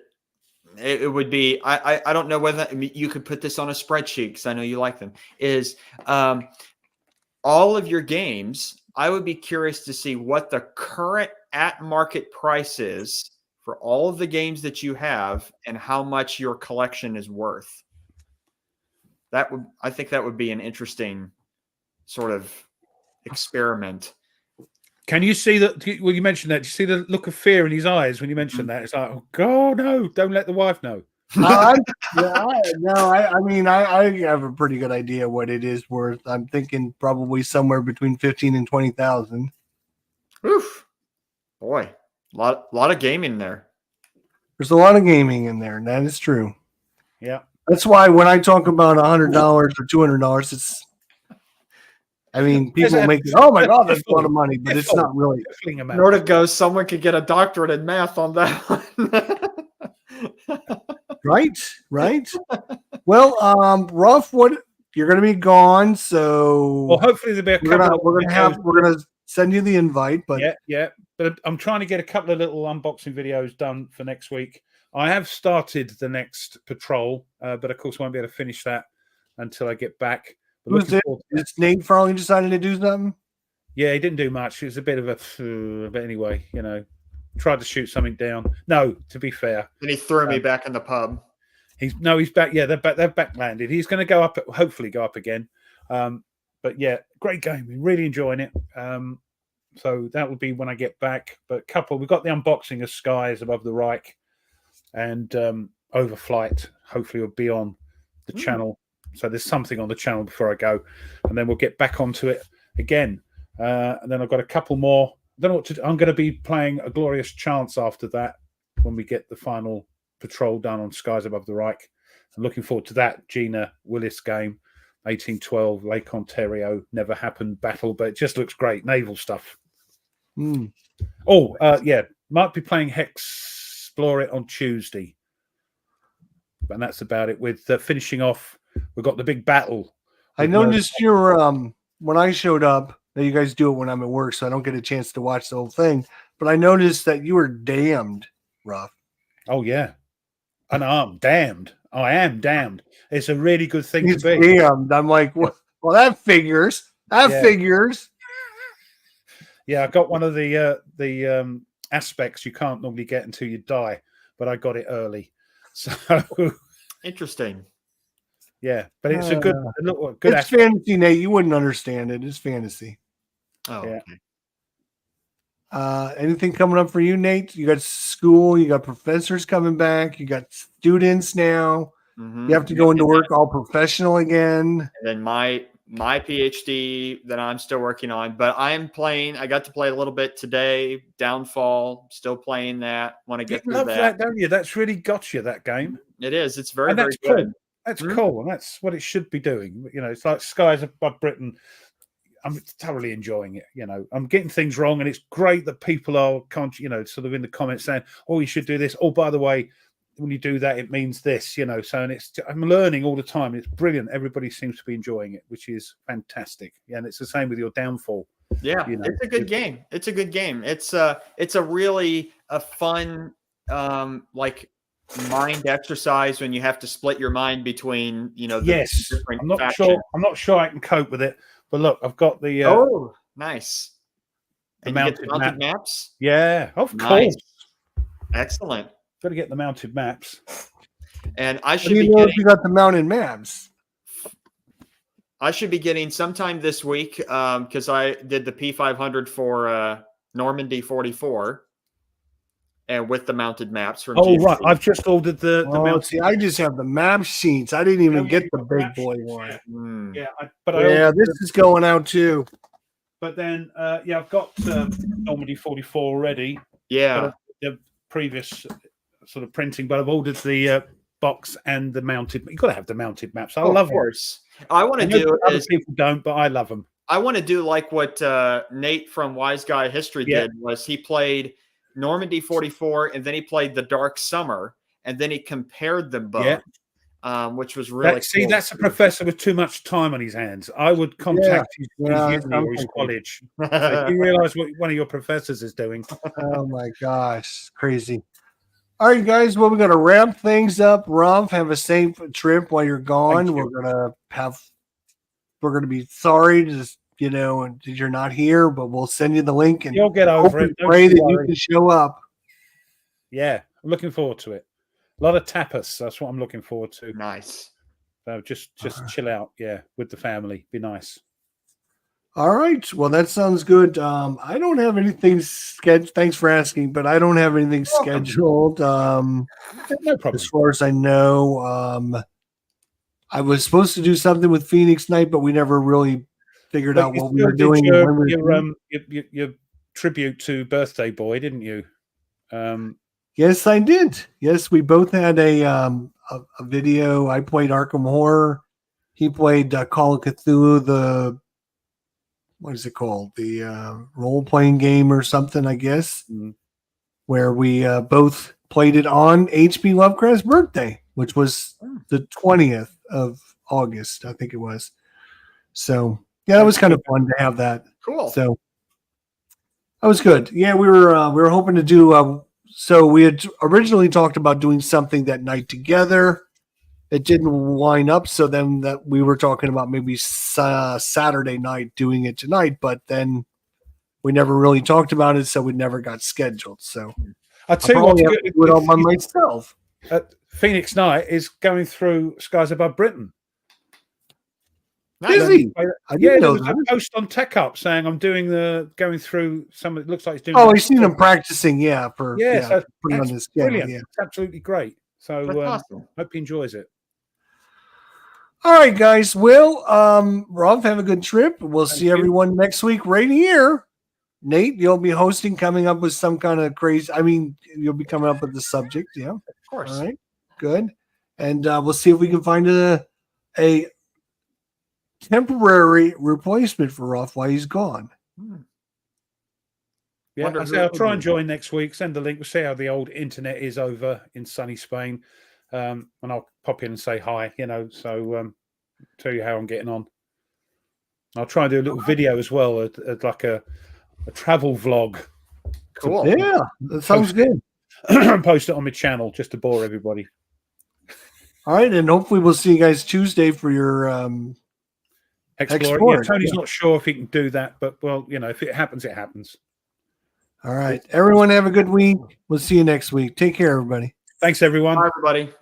It would be. I don't know whether you could put this on a spreadsheet because I know you like them. Is all of your games? I would be curious to see what the current at market price is for all of the games that you have and how much your collection is worth. I think that would be an interesting sort of experiment. Can you see that? Well, you mentioned that. Do you see the look of fear in his eyes when you mentioned that? It's like, oh God, no! Don't let the wife know. I mean, I have a pretty good idea what it is worth. I'm thinking probably somewhere between 15 and 20,000. Oof, boy, a lot of gaming there. There's a lot of gaming in there, and that is true. Yeah, that's why when I talk about $100 or $200, it's. I mean, people make it. Oh my God, that's a lot of money, but it's not really. In order to go, someone could get a doctorate in math on that one. Right. Well, Ruff, what you're going to be gone, so well, hopefully there'll be a couple. We're gonna send you the invite, but yeah. But I'm trying to get a couple of little unboxing videos done for next week. I have started the next patrol, but of course, I won't be able to finish that until I get back. Who's it? Is Nate finally decided to do something? Yeah, he didn't do much. It was a bit of a, but anyway, you know, tried to shoot something down. No, to be fair, and he threw me back in the pub. He's back. Yeah, they're back landed. He's going to go up. Hopefully, go up again. But yeah, great game. We're really enjoying it. So that will be when I get back. But we've got the unboxing of Skies Above the Reich and Overflight. Hopefully, will be on the channel. So there's something on the channel before I go, and then we'll get back onto it again. And then I've got a couple more. I don't know what to do. I'm going to be playing A Glorious Chance after that when we get the final patrol done on Skies Above the Reich. I'm looking forward to that Gina Willis game, 1812, Lake Ontario, never happened battle, but it just looks great. Naval stuff. Oh, yeah. Might be playing Hex Explore It on Tuesday. And that's about it. With finishing off, we've got the big battle. I noticed your when I showed up. Now you guys do it when I'm at work, so I don't get a chance to watch the whole thing. But I noticed that you were damned, Ruff. Oh yeah, and I'm damned. I am damned. It's a really good thing to be damned. I'm like, well, that figures. Figures. Yeah, I got one of the aspects you can't normally get until you die, but I got it early. So interesting. Yeah, but it's a good it's aspect. Fantasy, Nate. You wouldn't understand it. It's fantasy. Oh, yeah. Okay. Anything coming up for you, Nate? You got school. You got professors coming back. You got students now. Mm-hmm. You have to go into work all professional again. And then my PhD that I'm still working on, but I'm playing. I got to play a little bit today. Downfall. Still playing that. Want to get through that. Don't you? That's really got you, that game. It is. It's very, very good. Cool. That's cool, and that's what it should be doing. You know, it's like Skies Above Britain. I'm thoroughly enjoying it. You know, I'm getting things wrong, and it's great that people are, you know, sort of in the comments saying, "Oh, you should do this." Oh, by the way, when you do that, it means this. You know, so and I'm learning all the time. It's brilliant. Everybody seems to be enjoying it, which is fantastic. Yeah, and it's the same with your Downfall. Yeah, you know, it's a good game. It's a good game. It's a really a fun like mind exercise when you have to split your mind between, you know, the yes. different I'm not factions. sure I can cope with it, but look, I've got the oh, nice. the And you get mounted the mounted maps. Yeah, of Nice. course. Excellent. Got to get the mounted maps. And I How should do be you know getting if you got the mounted maps? sometime this week because I did the P500 for Normandy 44 and with the mounted maps from Oh, GMT. right. I've just ordered the mounted. See, I just have the map sheets. I didn't even get the big boy one. Yeah, This is going out too. But then, I've got Normandy 44 already. Yeah. The previous sort of printing, but I've ordered the box and the mounted. You've got to have the mounted maps. I love of course. I want to do other people don't, but I love them. I want to do like what Nate from Wise Guy History did. Was he played Normandy 44 and then he played the Dark Summer and then he compared them both. Which was really cool. That's a professor with too much time on his hands. I would contact his uni or his college. So you realize what one of your professors is doing. Oh my gosh, crazy. All right, guys. Well, we're gonna wrap things up. Rumph, have a safe trip while you're gone. We're gonna be sorry to that you're not here, but we'll send you the link and you'll get over it. Pray that you can show up. Yeah, I'm looking forward to it. A lot of tapas. That's what I'm looking forward to. Nice. So just chill out. Yeah, with the family. Be nice. All right. Well, that sounds good. I don't have anything scheduled. Thanks for asking, but I don't have anything scheduled. No problem. As far as I know, I was supposed to do something with Phoenix Night, but we never really figured out what we were doing. Your tribute to Birthday Boy, didn't you? Yes, I did. Yes, we both had a video. I played Arkham Horror. He played Call of Cthulhu, what is it called? The role-playing game or something, I guess, where we both played it on H.P. Lovecraft's birthday, which was the 20th of August, I think it was. So, yeah, it was kind of fun to have that. Cool. So, that was good. Yeah, we were hoping to do... so we had originally talked about doing something that night together. It didn't line up, so then that we were talking about maybe Saturday night doing it tonight, but then we never really talked about it, so we never got scheduled. So I'll tell you what, do it all by myself. Phoenix Night is going through Skies Above Britain. Is he? Yeah, there was a post on Tech Up saying I'm going through some. It looks like he's doing. Oh, I've seen him practicing. Yeah, so putting on his brilliant. Yeah. It's absolutely great. So awesome. Hope he enjoys it. All right, guys. Well, Rob, have a good trip. We'll see everyone next week right here. Nate, you'll be hosting, coming up with some kind of crazy. I mean, you'll be coming up with the subject. Yeah, of course. All right, good. And we'll see if we can find a temporary replacement for Ruff while he's gone. Yeah, I'll try and join next week. Send the link. We'll see how the old internet is over in sunny Spain. And I'll pop in and say hi, so tell you how I'm getting on. I'll try and do a little video as well, like a travel vlog. Cool. Yeah, that sounds good. Post it on my channel just to bore everybody. All right, and hopefully we'll see you guys Tuesday for your Explore. Yeah, Tony's not sure if he can do that, but if it happens, it happens. All right, everyone have a good week. We'll see you next week. Take care, everybody. Thanks, everyone. Bye, everybody.